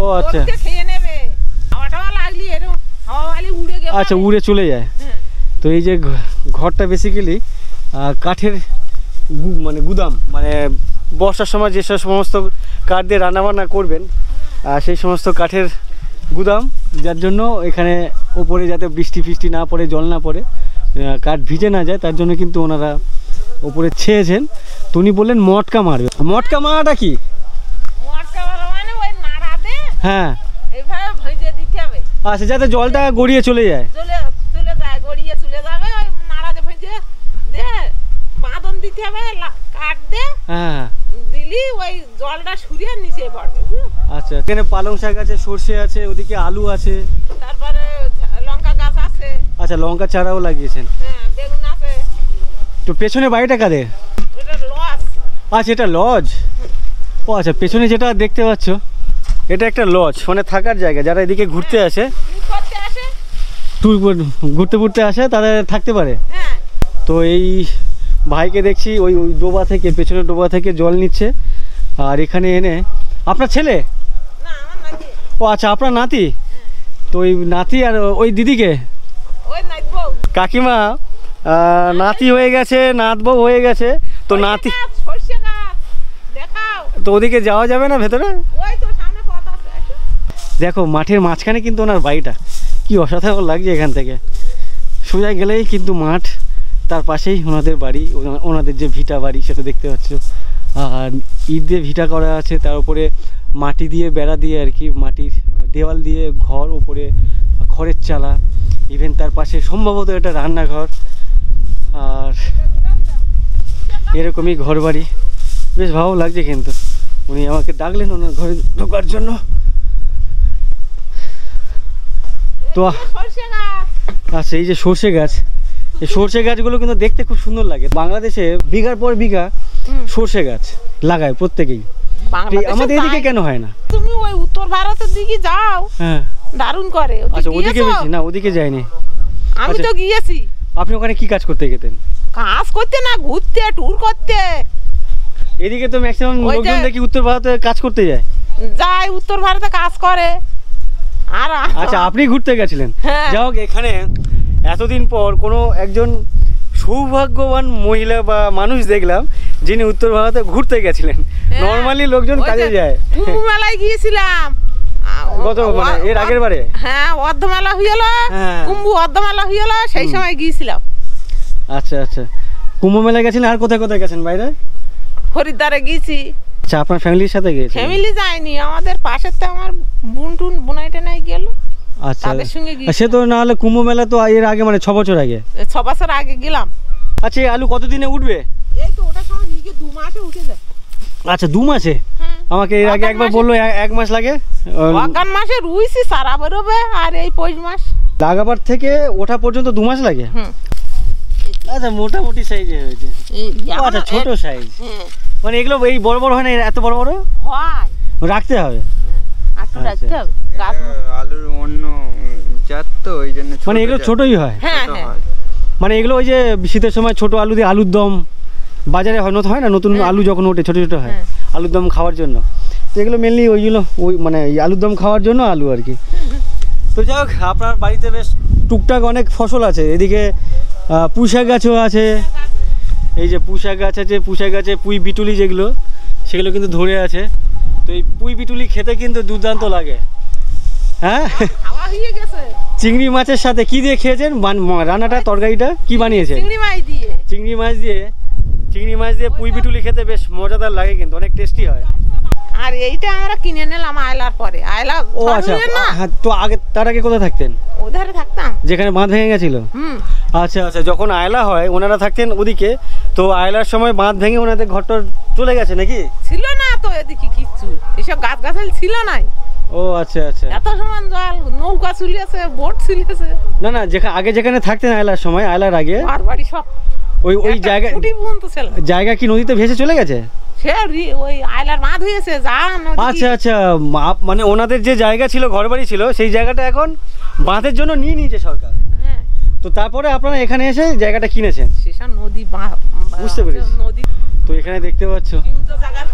ও আচ্ছা। খেয়ে নেবে। আমারটাও আচ্ছা উড়ে চলে যায়। তো এই যে ঘরটা বেসিক্যালি কাঠের মানে গুদাম, মানে বর্ষার সময় যে সমস্ত কাঠ দিয়ে রান্নাবান্না করবেন সেই সমস্ত কাঠের গুদাম, যার জন্য এখানে ওপরে যাতে বৃষ্টি ফিষ্টি না পড়ে, জল না পড়ে, কাঠ ভিজে না যায়, তার জন্য কিন্তু ওনারা ওপরে ছেয়েছেন। তো উনি বললেন মটকা মারবে। মটকা মারাটা কি? মটকা মারা মানে ওই নাড়া দে হ্যাঁ এইভাবে ভেজে দিতে হবে, আচ্ছা, যাতে জলটা গড়িয়ে চলে যায়। চলে যায়, গড়িয়ে চলে যাবে। ওই নাড়া দে ভেজে দে, বাঁধন দিতে হবে, কাঠ দে, হ্যাঁ দিলি ওই জলটা সরিয়ে নিচে পড়বে, বুঝলো? আচ্ছা, এখানে পালং শাক আছে, সর্ষে আছে, ওদিকে আলু আছে, তারপরে লঙ্কা গাছ আছে, আচ্ছা লঙ্কা চারাও লাগিয়েছেন। হ্যাঁ বেগুন আছে। তো পেছনে বাড়িটা কাদের? ওটা লস। আচ্ছা এটা লজ। ও আচ্ছা, পেছনে যেটা দেখতে পাচ্ছ এটা একটা লজ, মানে থাকার জায়গা। যারা এদিকে ঘুরতে আসে, করতে আসে, ট্যুর ঘুরতে আসে, তারা থাকতে পারে। হ্যাঁ তো এই ভাইকে দেখছি ওই ডোবা থেকে, পেছনের ডোবা থেকে জল নিচ্ছে, আর এখানে এনে আপনার ছেলে? না আমার নাকি, ও আচ্ছা, আপনার নাতি। তো ওই নাতি আর ওই দিদিকে, ওই নাইবো কাকিমা নাতি হয়ে গেছে, নাতবউ হয়ে গেছে। তো নাতি, সর্ষে গাছ দেখাও, তো ওদিকে যাওয়া যাবে না ভেতরে? ওই তো সামনে পথ আছে, আসো। দেখো মাঠের মাঝখানে কিন্তু ওনার বাড়িটা, কি অসাধারণ লাগছে। এখান থেকে সোজা গেলেই কিন্তু মাঠ, তার পাশেই ওনাদের বাড়ি, ওনাদের যে ভিটা বাড়ি সেটা দেখতে পাচ্ছ। আর ইট দিয়ে ভিটা করা আছে, তার উপরে মাটি দিয়ে বেড়া দিয়ে আর কি, মাটির দেওয়াল দিয়ে ঘর, উপরে খড়ের চালা, ইভেন তার পাশে সম্ভবত এটা রান্নাঘর। আর এরকমই ঘর বাড়ি, বেশ ভালো লাগছে। কিন্তু উনি আমাকে ডাকলেন ওনার ঘরে ঢোকার জন্য। তো সর্ষে গাছ, আচ্ছা, এই যে সর্ষে গাছ, এই সর্ষে গাছগুলো কিন্তু দেখতে খুব সুন্দর লাগে। বাংলাদেশে বিঘার পর বিঘা সর্ষে গাছ লাগায় প্রত্যেকেই, আমাদের এদিকে কেন হয় না? তুমি ওই উত্তর ভারতের দিকে যাও, হ্যাঁ দারুণ করে। আচ্ছা, ওদিকে বেশি না, ওদিকে যায়নি। আমি আচ্ছা। তো গিয়েছি। আপনি ওখানে কি কাজ করতে গেতেন? কাজ করতে না, ঘুরতে, ট্যুর করতে। এদিকে তো ম্যাক্সিমাম ওই যে- লোকজন দেখি উত্তর ভারতে কাজ করতে যায়। যায় উত্তর ভারতে কাজ করে। আর আচ্ছা, আপনি ঘুরতে গেছিলেন। হ্যাঁ। যাই হোক, এখানে এতদিন পর কোনো একজন সৌভাগ্যবান মহিলা বা মানুষ দেখলাম যিনি উত্তর ভারতে ঘুরতে গেছিলেন। হ্যাঁ। নর্মালি লোকজন ওই যে কাজে যায়। কুম্ভ মেলায় গিয়েছিলাম। গত মানে এর আগের বারে? হ্যাঁ, অর্ধমেলা হইল, হ্যাঁ। কুম্ভ অর্ধমেলা হইল, সেই সময় গিয়েছিলাম। আচ্ছা আচ্ছা, কুম্ভ মেলায় গেছেন। আর কোথায় কোথায় গেছেন বাইরে? হরিদ্বারে গিয়েছি। আচ্ছা, আপনার ফ্যামিলির সাথে গিয়েছেন? ফ্যামিলি যায়নি, আমাদের পাশের তো আমার বুনটুন বুনাইটা নাই গেল, আচ্ছা, তাদের সঙ্গে সে গিয়েছিলাম। তো না হলে কুম্ভ মেলা তো এর আগে, মানে 6 বছর আগে। 6 বছর আগে গেলাম। আচ্ছা, এই আলু কতদিনে উঠবে? এই তো ওটার সময় 2 মাসে উঠে যায়। আচ্ছা, 2 মাসে? হ্যাঁ, আমাকে এর আগে অগান একবার মাসে- বললো 1 মাস লাগে। অগান মাসে রুইছি, সারা বেরোবে, আর এই পৌষ মাস। লাগাবার থেকে ওঠা পর্যন্ত 2 মাস লাগে? হুম। আচ্ছা, মোটামুটি সাইজে হয়েছে। ও আচ্ছা, ছোট সাইজ। হ্যাঁ, মানে এগুলো এই বড় বড় হয় না, এত বড় বড় হয়, রাখতে হবে। আটটু আচ্ছা। রাখতে হবে গাছ। আলুর অন্য জাত তো ওই জন্য মানে এগুলো ছোটই হয়? হ্যাঁ হ্যাঁ, মানে এগুলো ওই যে শীতের সময় ছোট আলু দিয়ে আলুর দম বাজারে হয় না, নতুন আলু যখন ওঠে ছোট ছোট হয়, হ্যাঁ। আলুর দম খাওয়ার জন্য। তো এগুলো মেনলি ওইগুলো ওই মানে এই আলুর দম খাওয়ার জন্য আলু আর কি। তো যাই হোক, আপনার বাড়িতে বেশ টুকটাক অনেক ফসল আছে। এদিকে পুঁইশাক গাছও আছে, এই যে পুঁইশাক গাছ আছে, পুঁইশাক গাছে পুঁই বিটুলি যেগুলো, সেগুলো কিন্তু ধরে আছে। তো এই পুঁই বিটুলি খেতে কিন্তু দুর্দান্ত লাগে। হ্যাঁ, খাওয়া হয়ে গেছে। চিংড়ি মাছের সাথে কি দিয়ে খেয়েছেন? রান্নাটা, তরকারিটা কি বানিয়েছে? চিংড়ি মাছ দিয়ে। চিংড়ি মাছ দিয়ে পুঁই বিটুলি খেতে বেশ মজাদার লাগে, কিন্তু অনেক টেস্টি হয়। আর এইটা আমরা কিনে নিলাম আয়লার পরে। আয়লা ও আচ্ছা, ধরনের না, হ্যাঁ। তো আগে তার আগে কোথায় থাকতেন? ওধারে থাকতাম। যেখানে বাঁধ ভেঙে গেছিল? হুম, আচ্ছা আচ্ছা, যখন আয়লা হয় ওনারা থাকতেন ওদিকে, তো আয়লার সময় বাঁধ ভেঙে ওনাদের ঘরটা চলে গেছে নাকি? ছিল না তো এদিকে কিচ্ছু, এসব গাছ গাছালি ছিল নাই। ও আচ্ছা আচ্ছা। এত সমান জল, নৌকা চলিয়েছে, বোট চলিয়েছে। না না, আগে যেখানে থাকতেন আয়লার সময়, আয়লার আগে ঘর বাড়ি সব ওই জায়গা, কুটি পর্যন্ত ছিল। জায়গা কি নদীতে ভেসে চলে গেছে? সে ওই আয়লার বাঁধ হয়েছে, যা নদী। আচ্ছা আচ্ছা, মানে ওনাদের যে জায়গা ছিল, ঘরবাড়ি ছিল, সেই জায়গাটা এখন বাঁধের জন্য নিয়ে নিয়েছে সরকার। হ্যাঁ, তো তারপরে আপনারা এখানে এসে জায়গাটা কিনেছেন? সেসব নদী বুঝতে পেরেছি। নদী। তো এখানে দেখতে পাচ্ছ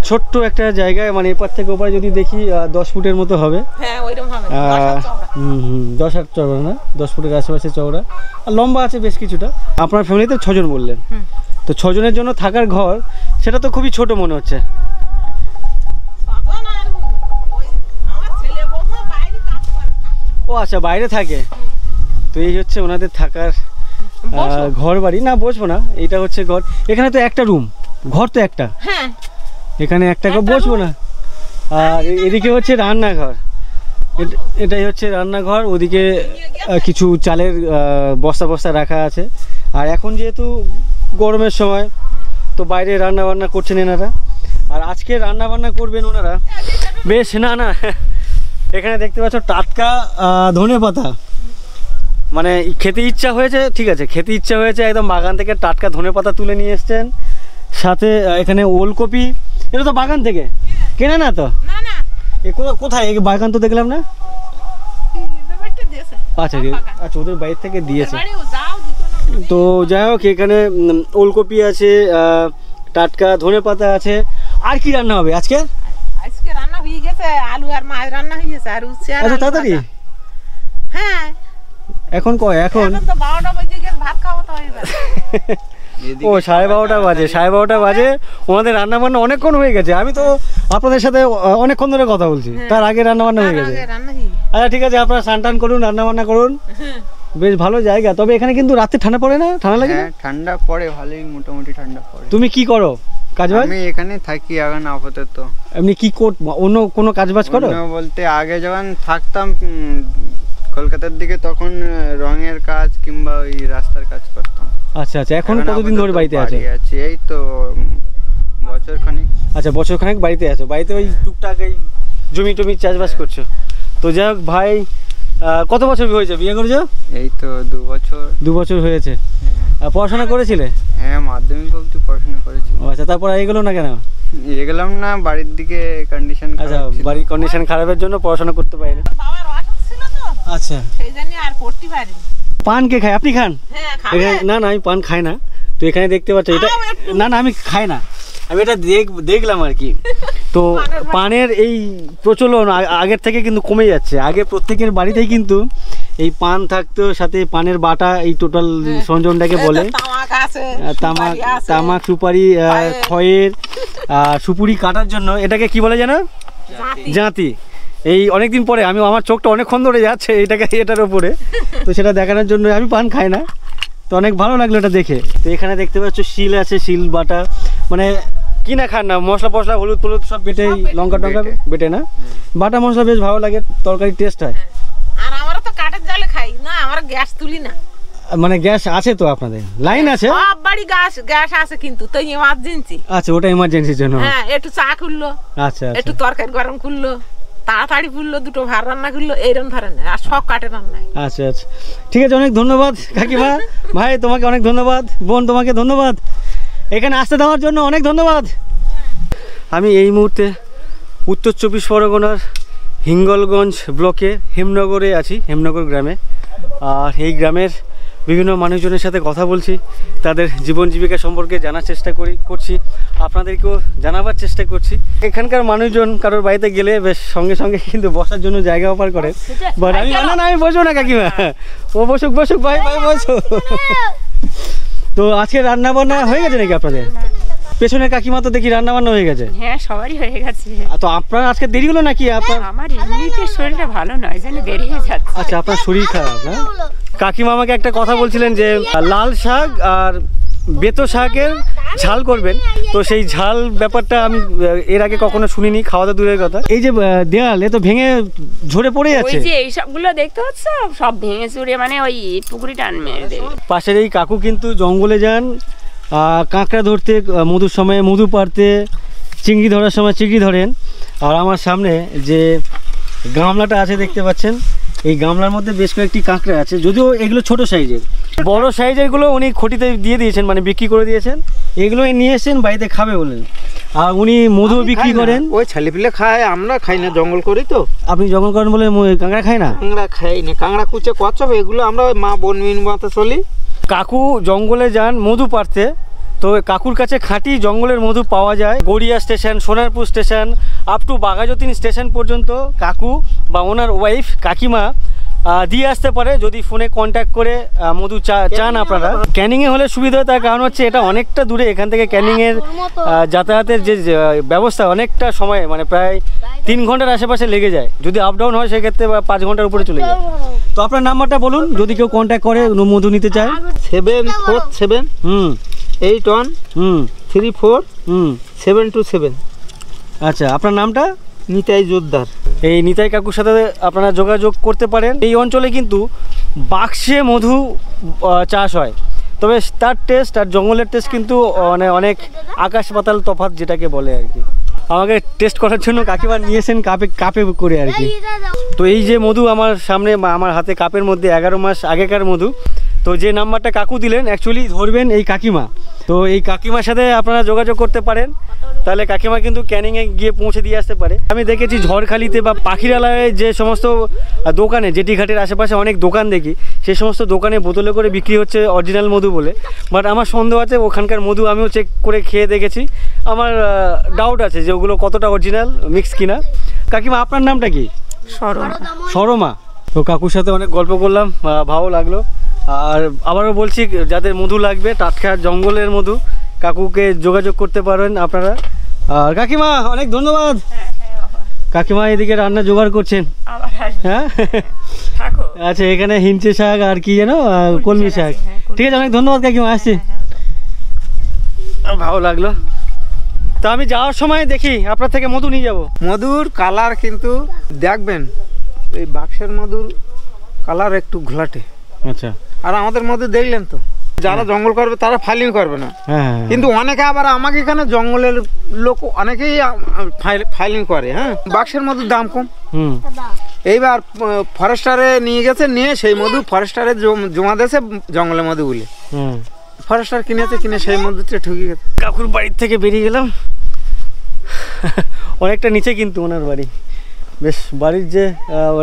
ছোট্ট একটা জায়গায়, মানে এপার থেকে ওপারে যদি দেখি 10 ফুটের মতো হবে। হ্যাঁ ওইরকম হবে 10 হাত চওড়া না, 10 ফুটের আশেপাশে চওড়া, আর লম্বা আছে বেশ কিছুটা। আপনার ফ্যামিলিতে 6 জন বললেন, তো 6 জনের জন্য থাকার ঘর, সেটা তো খুবই ছোট মনে হচ্ছে। ও আচ্ছা, বাইরে থাকে। তো এই হচ্ছে ওনাদের থাকার ঘর বাড়ি। না বসবো না, এটা হচ্ছে ঘর। এখানে তো একটা রুম, ঘর তো একটা, হ্যাঁ এখানে একটা ঘর, বসবো না। আর এদিকে হচ্ছে রান্নাঘর, এটাই হচ্ছে রান্নাঘর। ওদিকে কিছু চালের বস্তা বস্তা রাখা আছে। আর এখন যেহেতু গরমের সময়, তো বাইরে রান্না বান্না করছেন এনারা। আর আজকে রান্না বান্না করবেন ওনারা বেশ। না এখানে দেখতে পাচ্ছ টাটকা ধনেপাতা, মানে খেতে ইচ্ছা হয়েছে, ঠিক আছে, খেতে ইচ্ছা হয়েছে, একদম বাগান থেকে টাটকা ধনেপাতা তুলে নিয়ে এসছেন। সাথে এখানে ওলকপি, এটা তো বাগান থেকে কেনা না তো? না না, এ কোথায় এই বাগান তো দেখলাম না। আচ্ছা আচ্ছা, ওদের বাইরে থেকে দিয়েছে। তো যাই হোক, এখানে ওলকপি আছে, টাটকা ধনেপাতা আছে। আর কি রান্না হবে আজকে? আজকে রান্না হয়ে গেছে, আলু আর মাছ রান্না হয়ে গেছে, আর উচ্ছে আর আচ্ছা তাড়াতাড়ি। হ্যাঁ এখন কয়? এখন তো 12টা বেজে গেছে, ভাত খাওয়া তো হয়ে যাবে। ও 12:30 বাজে, 12:30 বাজে। ওনাদের রান্না বান্না অনেকক্ষণ হয়ে গেছে। আমি তো আপনাদের সাথে অনেকক্ষণ ধরে কথা বলছি, তার আগে রান্না বান্না হয়ে গেছে। আচ্ছা ঠিক আছে, আপনারা স্নান টান করুন, রান্না বান্না করুন। বেশ ভালো জায়গা। তবে এখানে কিন্তু রাতে ঠান্ডা পড়ে না? ঠান্ডা লাগে না? ঠান্ডা পড়ে, ভালোই মোটামুটি ঠান্ডা পড়ে। তুমি কি করো কাজবাজ? আমি এখানে থাকি এখন আপাতত। এমনি কি অন্য কোনো কাজবাজ করো? বলতে আগে যখন থাকতাম কলকাতার দিকে, তখন রঙের কাজ কিংবা ওই রাস্তার কাজ করতাম। আচ্ছা আচ্ছা, এখন কতদিন ধরে বাড়িতে আছো? এই তো বছর খানিক। আচ্ছা, বছর খানেক বাড়িতে আছো। বাড়িতে ওই টুকটাক এই জমি টমি চাষবাস করছো। তো যাই হোক ভাই, কত বছর হয়েছে বিয়ে করেছো? এই তো 2 বছর। 2 বছর হয়েছে। পড়াশোনা করেছিলে? হ্যাঁ, মাধ্যমিক অবধি পড়াশোনা করেছি। আচ্ছা, তারপর এগোলো না কেন? এগেলাম না, বাড়ির দিকে কন্ডিশন। আচ্ছা, বাড়ির কন্ডিশন খারাপের জন্য পড়াশোনা করতে পারিনি। বাবার অসুখ ছিল তো, আচ্ছা, সেই জন্য আর পড়তে পারিনি। পান কে খায়? আপনি খান? হ্যাঁ খাবে। না আমি পান খাই না। তো এখানে দেখতে পাচ্ছ এটা, না আমি খাই না, আমি এটা দেখলাম আর কি। তো পানের এই প্রচলন আগের থেকে কিন্তু কমে যাচ্ছে। আগে প্রত্যেকের বাড়িতেই কিন্তু এই পান থাকতো, সাথে পানের বাটা, এই টোটাল সরঞ্জামটাকে বলে তামাক, সুপারি, খয়ের, সুপুরি কাটার জন্য এটাকে কি বলে জানো? জাঁতি। এই অনেকদিন পরে আমি, আমার চোখটা অনেকক্ষণ ধরে যাচ্ছে এটার উপরে, তো সেটা দেখানোর জন্য। আমি পান খাই না, তো অনেক ভালো লাগলো এটা দেখে। তো এখানে দেখতে পাচ্ছ শিল আছে, শিল বাটা, মানে কিনা খান না, মশলা ফসলা হলুদ টলুদ সব বেটে, লঙ্কা টঙ্কা বেটে না, বাটা মশলা বেশ ভালো লাগে, তরকারি টেস্ট হয়। আর আমরা তো কাঠের জালে খাই না, আমরা গ্যাস তুলি না। মানে গ্যাস আছে তো আপনাদের? লাইন আছে? সব বাড়ি গ্যাস আছে, কিন্তু তো ইমার্জেন্সি। আচ্ছা, ওটা ইমার্জেন্সির জন্য। হ্যাঁ, একটু চা খুললো, আচ্ছা, একটু তরকারি গরম করলো, তাড়াতাড়ি ফুললো, 2টো ভাত রান্না করলো, এইরকম ধরনের। আর সব কাঠের রান্নায়। আচ্ছা আচ্ছা, ঠিক আছে, অনেক ধন্যবাদ কাকিমা। ভাই তোমাকে অনেক ধন্যবাদ, বোন তোমাকে ধন্যবাদ, এখানে আসতে দেওয়ার জন্য অনেক ধন্যবাদ। আমি এই মুহূর্তে উত্তর 24 পরগনার হিঙ্গলগঞ্জ ব্লকে হেমনগরে আছি, হেমনগর গ্রামে। আর এই গ্রামের বিভিন্ন মানুষজনের সাথে কথা বলছি, তাদের জীবন জীবিকা সম্পর্কে জানার চেষ্টা করছি, আপনাদেরকেও জানাবার চেষ্টা করছি। এখানকার মানুষজন কারোর বাড়িতে গেলে বেশ সঙ্গে সঙ্গে কিন্তু বসার জন্য জায়গা অফার করে। বাট আমি আমি বসবো না কাকিমা, ও বসুক ভাই বসো। তো আজকে রান্না বান্না হয়ে গেছে নাকি আপনাদের? পেছনে কাকিমা তো দেখি রান্না বান্না হয়ে গেছে। হ্যাঁ, সবারই হয়ে গেছে। তো আপনার আজকে দেরি হলো নাকি? আমার এমনিতে শরীরটা ভালো নয়, জানি দেরি হয়ে যাচ্ছে। আচ্ছা, আপনার শরীর খারাপ না? কাকিমা আমাকে একটা কথা বলছিলেন যে লাল শাক আর বেতো শাকের ঝাল করবেন। তো সেই ঝাল ব্যাপারটা আমি এর আগে কখনো শুনিনি, খাওয়া দাওয়া দূরের কথা। এই যে দেয়াল, এ তো ভেঙে ঝরে পড়ে যাচ্ছে। ওই যে এই সবগুলো দেখতে পাচ্ছ, সব ভেঙে চুরে, মানে ওই পুকুরি টান মেরে দেবে। পাশের এই কাকু কিন্তু জঙ্গলে যান কাঁকড়া ধরতে, মধুর সময় মধু পাড়তে, চিংড়ি ধরার সময় চিংড়ি ধরেন। আর আমার সামনে যে গামলাটা আছে দেখতে পাচ্ছেন, এই গামলার মধ্যে বেশ কয়েকটি কাঁকড়া আছে, যদিও এগুলো ছোট সাইজের। বড় সাইজের গুলো উনি খটিতে দিয়ে দিয়েছেন, মানে বিক্রি করে দিয়েছেন। এগুলো নিয়ে এসেছেন বাড়িতে খাবে বলেন। আর উনি মধু বিক্রি করেন। ওই ছেলেপিলে খায়, আমরা খাই না, জঙ্গল করি তো। আপনি জঙ্গল করেন বলে কাঁকড়া খায় না? কাঁকড়া খাই না, কাঁকড়া কুচে কচ্ছপ, এগুলো আমরা ওই মা বোন মিন মতো চলি। কাকু জঙ্গলে যান মধু পাড়তে, তো কাকুর কাছে খাঁটি জঙ্গলের মধু পাওয়া যায়। Garia station, Sonarpur station, up to Baghajatin station পর্যন্ত কাকু বা ওনার ওয়াইফ কাকিমা দিয়ে আসতে পারে যদি ফোনে কন্ট্যাক্ট করে মধু চান আপনারা। ক্যানিংয়ে হলে সুবিধা হয়, তার কারণ হচ্ছে এটা অনেকটা দূরে, এখান থেকে ক্যানিংয়ের যাতায়াতের যে ব্যবস্থা অনেকটা সময় মানে প্রায় 3 ঘন্টার আশেপাশে লেগে যায়। যদি আপ ডাউন হয় সেক্ষেত্রে 5 ঘন্টার উপরে চলে যায়। তো আপনার নাম্বারটা বলুন যদি কেউ কন্ট্যাক্ট করে মধু নিতে চায়। 747 81 34 727। আচ্ছা, আপনার নামটা? নিতাই জোরদার। এই নিতাই কাকুর সাথে আপনারা যোগাযোগ করতে পারেন। এই অঞ্চলে কিন্তু বাক্সে মধু চাষ হয়, তবে তার টেস্ট আর জঙ্গলের টেস্ট কিন্তু মানে অনেক আকাশ পাতাল তফাৎ যেটাকে বলে আর কি। আমাকে টেস্ট করার জন্য কাকিমা নিয়েছেন কাপে করে আর কি। তো এই যে মধু আমার সামনে আমার হাতে কাপের মধ্যে 11 মাস আগেকার মধু। তো যে নাম্বারটা কাকু দিলেন অ্যাকচুয়ালি ধরবেন এই কাকিমা। তো এই কাকিমার সাথে আপনারা যোগাযোগ করতে পারেন, তাহলে কাকিমা কিন্তু ক্যানিংয়ে গিয়ে পৌঁছে দিয়ে আসতে পারে। আমি দেখেছি ঝড়খালিতে বা পাখিরালয়ে যে সমস্ত দোকানে, জেটিঘাটের আশেপাশে অনেক দোকান দেখি, সেই সমস্ত দোকানে বোতলে করে বিক্রি হচ্ছে অরিজিনাল মধু বলে। বাট আমার সন্দেহ আছে, ওখানকার মধু আমিও চেক করে খেয়ে দেখেছি, আমার ডাউট আছে যে ওগুলো কতটা অরিজিনাল মিক্স কিনা। কাকিমা আপনার নামটা কি? সরমা। তো কাকুর সাথে অনেক গল্প করলাম, ভালো লাগলো। আর আবারও বলছি, যাদের মধু লাগবে টাটকা জঙ্গলের মধু, কাকুকে যোগাযোগ করতে পারেন আপনারা। আর কাকিমা অনেক ধন্যবাদ। কাকিমা এদিকে রান্না জোগাড় করছেন। হ্যাঁ, আচ্ছা, এখানে হিঞ্চে শাক আর কি যেন কলমি শাক। ঠিক আছে, অনেক ধন্যবাদ কাকিমা, আসছি। ভালো লাগলো। তো আমি যাওয়ার সময় দেখি আপনার থেকে মধু নিয়ে যাব। মধুর কালার কিন্তু দেখবেন, এই বাক্সের মধুর কালার একটু ঘোলাটে। আচ্ছা। আর আমাদের মধু দেখলেন তো, যারা জঙ্গল করবে তারা ফাইলিং করবে না, কিন্তু অনেকে আবার আমাকে এখানে জঙ্গলের লোক অনেকেই ফাইলিং করে। হ্যাঁ, বাক্সের মধুর দাম কম। এইবার ফরেস্টারে নিয়ে গেছে, নিয়ে সেই মধু ফরেস্টারে জমা দিয়েছে জঙ্গলের মধু বলে। ফরেস্টার কিনেছে, কিনে সেই মধুতে ঠুকে গেছে। কাকুর বাড়ির থেকে বেরিয়ে গেলাম, অনেকটা নিচে কিন্তু ওনার বাড়ি। বেশ, বাড়ির যে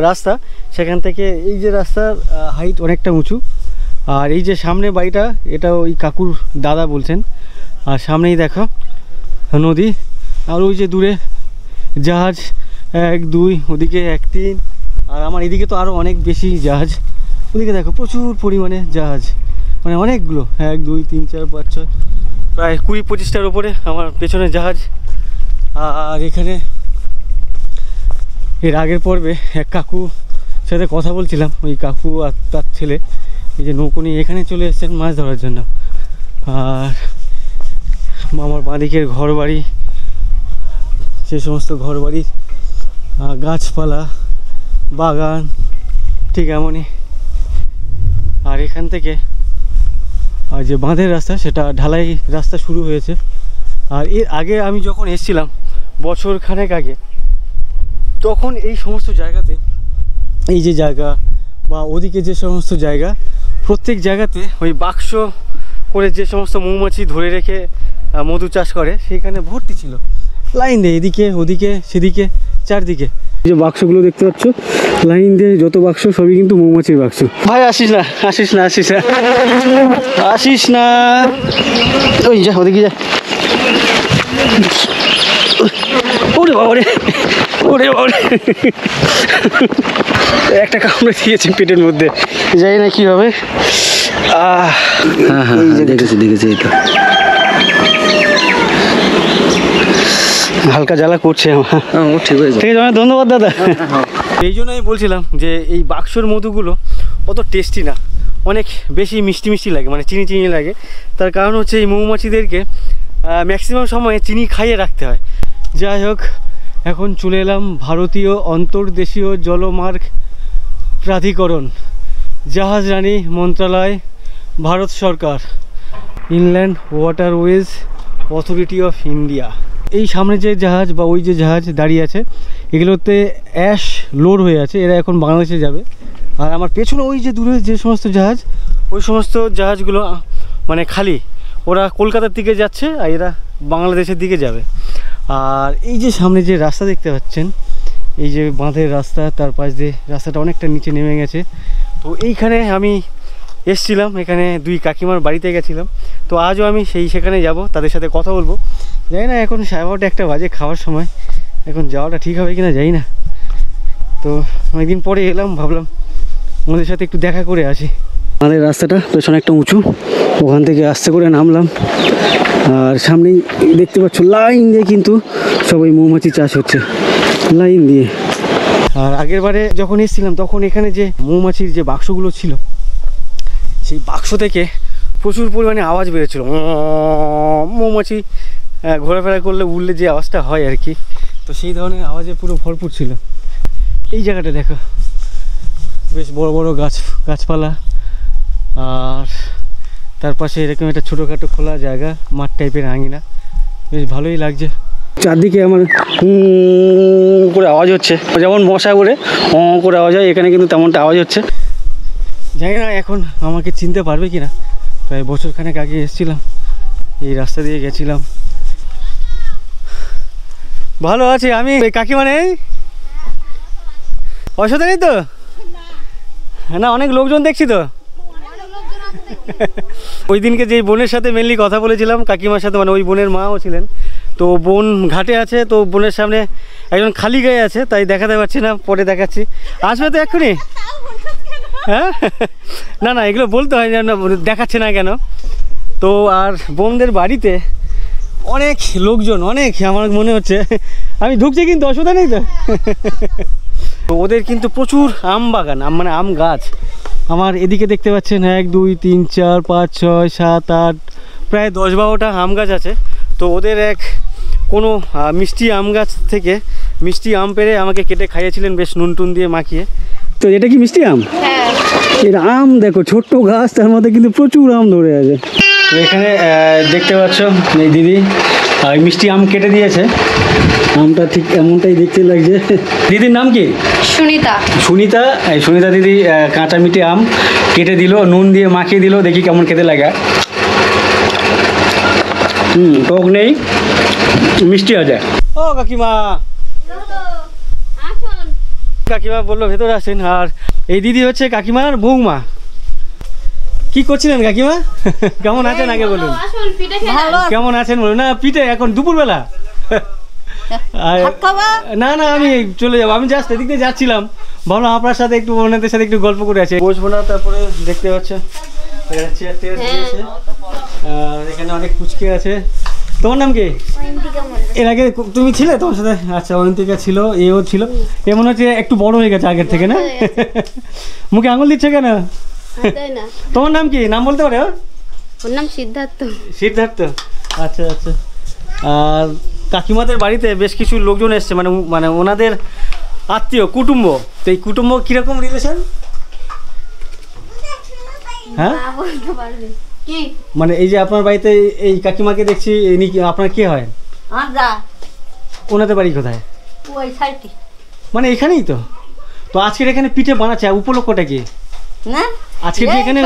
রাস্তা সেখান থেকে এই যে রাস্তার হাইট অনেকটা উঁচু। আর এই যে সামনে বাড়িটা, এটা ওই কাকুর দাদা বলছেন। আর সামনেই দেখো নদী, আর ওই যে দূরে জাহাজ 1 2, ওদিকে 1 3, আর আমার এদিকে তো আরও অনেক বেশি জাহাজ। ওদিকে দেখো প্রচুর পরিমাণে জাহাজ, মানে অনেকগুলো, 1 2 3 4 5 6, প্রায় 20-25টার উপরে আমার পেছনে জাহাজ। আর এখানে এর আগের পর্বে এক কাকু সাথে কথা বলছিলাম, ওই কাকু আর তার ছেলে এই যে নৌকো নিয়ে এখানে চলে এসেছেন মাছ ধরার জন্য। আর আমার বাঁদিকের ঘর বাড়ি, সে সমস্ত ঘর বাড়ি, গাছপালা, বাগান ঠিক এমনই। আর এখান থেকে যে বাঁধের রাস্তা, সেটা ঢালাই রাস্তা শুরু হয়েছে। আর এর আগে আমি যখন এসেছিলাম বছর খানেক আগে, তখন এই সমস্ত জায়গাতে, এই যে জায়গা বা ওদিকে যে সমস্ত জায়গা, প্রত্যেক জায়গাতে ওই বাক্স করে যে সমস্ত মৌমাছি ধরে রেখে মধু চাষ করে, সেখানে ভর্তি ছিল লাইন দিয়ে, এদিকে ওদিকে সেদিকে চারদিকে। এই যে বাক্সগুলো দেখতে পাচ্ছ লাইন দিয়ে, যত বাক্স সবই কিন্তু মৌমাছির বাক্স। ভাই আসিস না, আসিস না, আসিস না, আসিস না, ওই যা ওদিকে যা। ওরে বাবারে, ওরে বাবারে, একটা কামড়ে দিয়েছে পেটের মধ্যে, জানি না কি হবে। হ্যাঁ হ্যাঁ, দেখেছি দেখেছি, এই তো হালকা জ্বালা করছে আমার। ঠিক আছে, ঠিক আছে, ধন্যবাদ দাদা। এই জন্য আমি বলছিলাম যে এই বাক্সর মধুগুলো অত টেস্টি না, অনেক বেশি মিষ্টি মিষ্টি লাগে, মানে চিনি চিনি লাগে। তার কারণ হচ্ছে এই মৌমাছিদেরকে ম্যাক্সিমাম সময়ে চিনি খাইয়ে রাখতে হয়। যাই হোক, এখন চলে এলাম ভারতীয় অন্তর্দেশীয় জলমার্গ প্রাধিকরণ, জাহাজ রানী মন্ত্রণালয়, ভারত সরকার, Inland Waterways Authority of India. এই সামনে যে জাহাজ বা ওই যে জাহাজ দাঁড়িয়ে আছে, এগুলোতে অ্যাশ লোড হয়ে আছে, এরা এখন বাংলাদেশে যাবে। আর আমার পেছনে ওই যে দূরে যে সমস্ত জাহাজ, ওই সমস্ত জাহাজগুলো মানে খালি, ওরা কলকাতার দিকে যাচ্ছে আর এরা বাংলাদেশের দিকে যাবে। আর এই যে সামনে যে রাস্তা দেখতে পাচ্ছেন, এই যে বাঁধের রাস্তা, তার পাশ দিয়ে রাস্তাটা অনেকটা নিচে নেমে গেছে। তো এইখানে আমি এসছিলাম, এখানে 2 কাকিমার বাড়িতে গেছিলাম। তো আজও আমি সেখানে যাব, তাদের সাথে কথা বলবো। জানি না এখন 12:30 বাজে, খাওয়ার সময়, এখন যাওয়াটা ঠিক হবে কিনা জানি না। তো অনেকদিন পরে এলাম, ভাবলাম ওদের সাথে একটু দেখা করে আসি। আমাদের রাস্তাটা পেছনে একটা উঁচু, ওখান থেকে আস্তে করে নামলাম, আর সামনেই দেখতে পাচ্ছ লাইন দিয়ে কিন্তু সবাই মৌমাছি চাষ হচ্ছে, লাইন দিয়ে। আর আগের বারে যখন এসেছিলাম তখন এখানে যে মৌমাছির যে বাক্সগুলো ছিল, সেই বাক্স থেকে প্রচুর পরিমাণে আওয়াজ বেরোচ্ছিল, মৌমাছি ঘোরাফেরা করলে উড়লে যে আওয়াজটা হয় আর কি। তো সেই ধরনের আওয়াজে পুরো ভরপুর ছিল। এই জায়গাটা দেখো, বেশ বড় বড় গাছপালা, আর তার পাশে এরকম একটা ছোটোখাটো খোলা জায়গা, মাঠ টাইপের আঙিনা, বেশ ভালোই লাগছে। চারদিকে আমার করে আওয়াজ হচ্ছে, যেমন মশা করে করে আওয়াজ হয়, এখানে কিন্তু তেমনটা আওয়াজ হচ্ছে। জানি না এখন আমাকে চিনতে পারবে কি না। প্রায় বছরখানেক আগে এসেছিলাম, এই রাস্তা দিয়ে গেছিলাম। ভালো আছে আমি। কাকিমা নেই, অসুবিধা নেই তো? না, অনেক লোকজন দেখছি তো। ওই দিনকে যেই বোনের সাথে মেনলি কথা বলেছিলাম, কাকিমার সাথে, মানে ওই বোনের মাও ছিলেন। তো বোন ঘাটে আছে, তো বোনের সামনে একজন খালি গায়ে আছে, তাই দেখাতে পারছি না, পরে দেখাচ্ছি। আসবে তো এক্ষুনি? হ্যাঁ, না না, এগুলো বলতে হয় না, দেখাচ্ছে না কেন। তো আর বোনদের বাড়িতে অনেক লোকজন, অনেক, আমার মনে হচ্ছে আমি ঢুকছি, কিন্তু অসুবিধা নেই তো। তো ওদের কিন্তু প্রচুর আম বাগান, মানে আম গাছ। আমার এদিকে দেখতে পাচ্ছেন 1 2 3 4 5 6 7 8 প্রায় 10-12টা আম গাছ আছে। তো ওদের কোনো মিষ্টি আম গাছ থেকে মিষ্টি আম পেড়ে আমাকে কেটে খাইয়েছিলেন, বেশ নুন টুন দিয়ে মাখিয়ে। তো এটা কি মিষ্টি আম? এর আম দেখো, ছোট্ট গাছ, তার মধ্যে কিন্তু প্রচুর আম ধরে আছে। এখানে দেখতে পাচ্ছ এই দিদি মিষ্টি আম কেটে দিয়েছে, আমটা ঠিক এমনটাই দেখতে লাগছে। দিদির নাম কি? সুনিতা। সুনিতা, এই সুনিতা দিদি কাঁচা মিষ্টি আম কেটে দিল, নুন দিয়ে মাখিয়ে দিল, দেখি কেমন খেতে লাগে। টক নেই, মিষ্টি আছে। ও কাকিমা, কাকিমা বললো ভেতরে আসেন। আর এই দিদি হচ্ছে কাকিমার বৌমা। কি করছিলেন কাকিমা? কেমন আছেন আগে বলুন? কেমন আছেন বলুন। না, পিঠে এখন দুপুরবেলা? না না, আমি চলে যাবো, আমি জাস্ট এদিক দিয়ে যাচ্ছিলাম, ভালো আপনার সাথে একটু, ওনাদের সাথে একটু গল্প করে আছে। বসবো না, তারপরে দেখতে পাচ্ছ চেয়ার টেয়ার দিয়েছে, আর এখানে অনেক ফুচকে আছে। তোমার নাম কি? এর আগে তুমি ছিলে তোমার সাথে? আচ্ছা, অয়ন্তিকা ছিল, এও ছিল। এ মনে হচ্ছে একটু বড় হয়ে গেছে আগের থেকে, না? মুখে আঙুল দিচ্ছে কেন? তোমার নাম কি? নাম বলতে পারে? ওর নাম সিদ্ধার্থ। সিদ্ধার্থ, আচ্ছা আচ্ছা। আর কাকিমাদের বাড়িতে বেশ কিছু লোকজন এসছে, মানে ওনাদের আত্মীয় কুটুম্ব। তো এই কুটুম্ব কিরকম রিলেশন? হ্যাঁ, মানে এই যে আপনার বাড়িতে এই কাকিমাকে দেখছি, ইনি কি আপনার কে হয়? ওনাদের বাড়ি কোথায়? মানে এখানেই তো। তো আজকের এখানে পিঠে বানাচ্ছে, উপলক্ষটা কি? না, আজকে কি এখানে